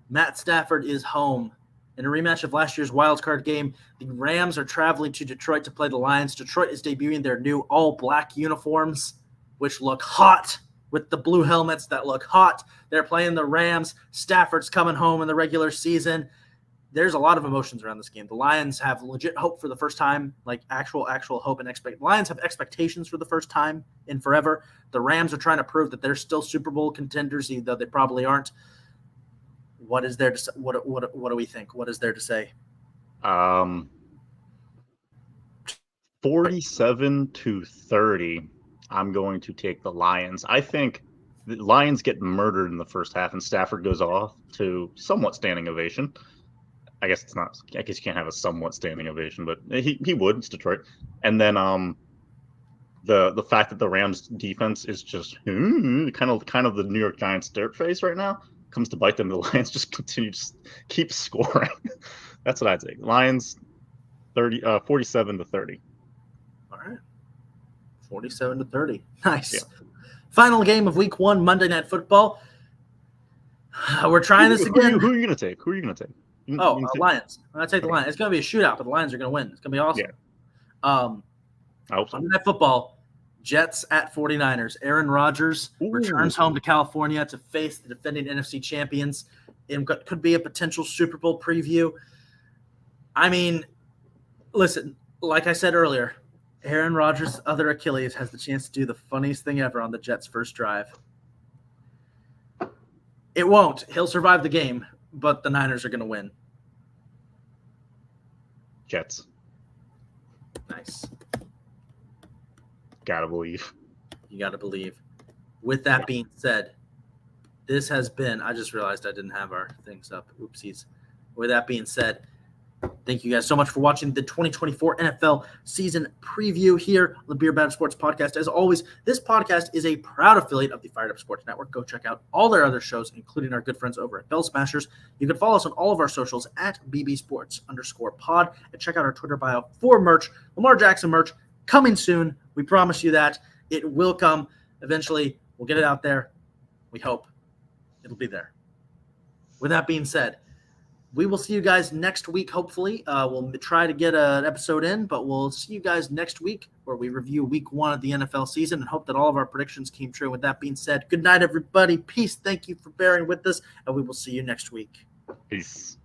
Matt Stafford is home. In a rematch of last year's wildcard game, the Rams are traveling to Detroit to play the Lions. Detroit is debuting their new all-black uniforms, which look hot, with the blue helmets that look hot. They're playing the Rams. Stafford's coming home in the regular season. There's a lot of emotions around this game. The Lions have legit hope for the first time, like actual hope and expect. Lions have expectations for the first time in forever. The Rams are trying to prove that they're still Super Bowl contenders, even though they probably aren't. What is there to say? What do we think? What is there to say? 47-30. I'm going to take the Lions. I think the Lions get murdered in the first half, and Stafford goes off to somewhat standing ovation. I guess it's not. I guess you can't have a somewhat standing ovation, but he would. It's Detroit, and then the fact that the Rams defense is just kind of the New York Giants dirt face right now comes to bite them. The Lions just continue to keep scoring. That's what I'd say. Lions 47-30. All right. 47-30. Nice. Yeah. Final game of week 1, Monday Night Football. We're trying this again. Who are you going to take? Lions. I'm going to take the Lions. It's going to be a shootout, but the Lions are going to win. It's going to be awesome. Yeah. I hope so. Monday Night Football. Jets at 49ers. Aaron Rodgers returns home to California to face the defending NFC champions. It could be a potential Super Bowl preview. I mean, listen, like I said earlier, Aaron Rodgers' other Achilles has the chance to do the funniest thing ever on the Jets' first drive. It won't. He'll survive the game, but the Niners are going to win. Jets. Nice. Gotta believe. You got to believe. With that being said, this has been – I just realized I didn't have our things up. Oopsies. With that being said, thank you guys so much for watching the 2024 NFL season preview here on the Beer Battered Sports Podcast. As always, this podcast is a proud affiliate of the Fired Up Sports Network. Go check out all their other shows, including our good friends over at Bell Smashers. You can follow us on all of our socials at bbsports_pod and check out our Twitter bio for merch. Lamar Jackson merch coming soon. We promise you that. It will come. Eventually, we'll get it out there. We hope it'll be there. With that being said, we will see you guys next week, hopefully. We'll try to get an episode in, but we'll see you guys next week where we review week 1 of the NFL season and hope that all of our predictions came true. With that being said, good night, everybody. Peace. Thank you for bearing with us, and we will see you next week. Peace.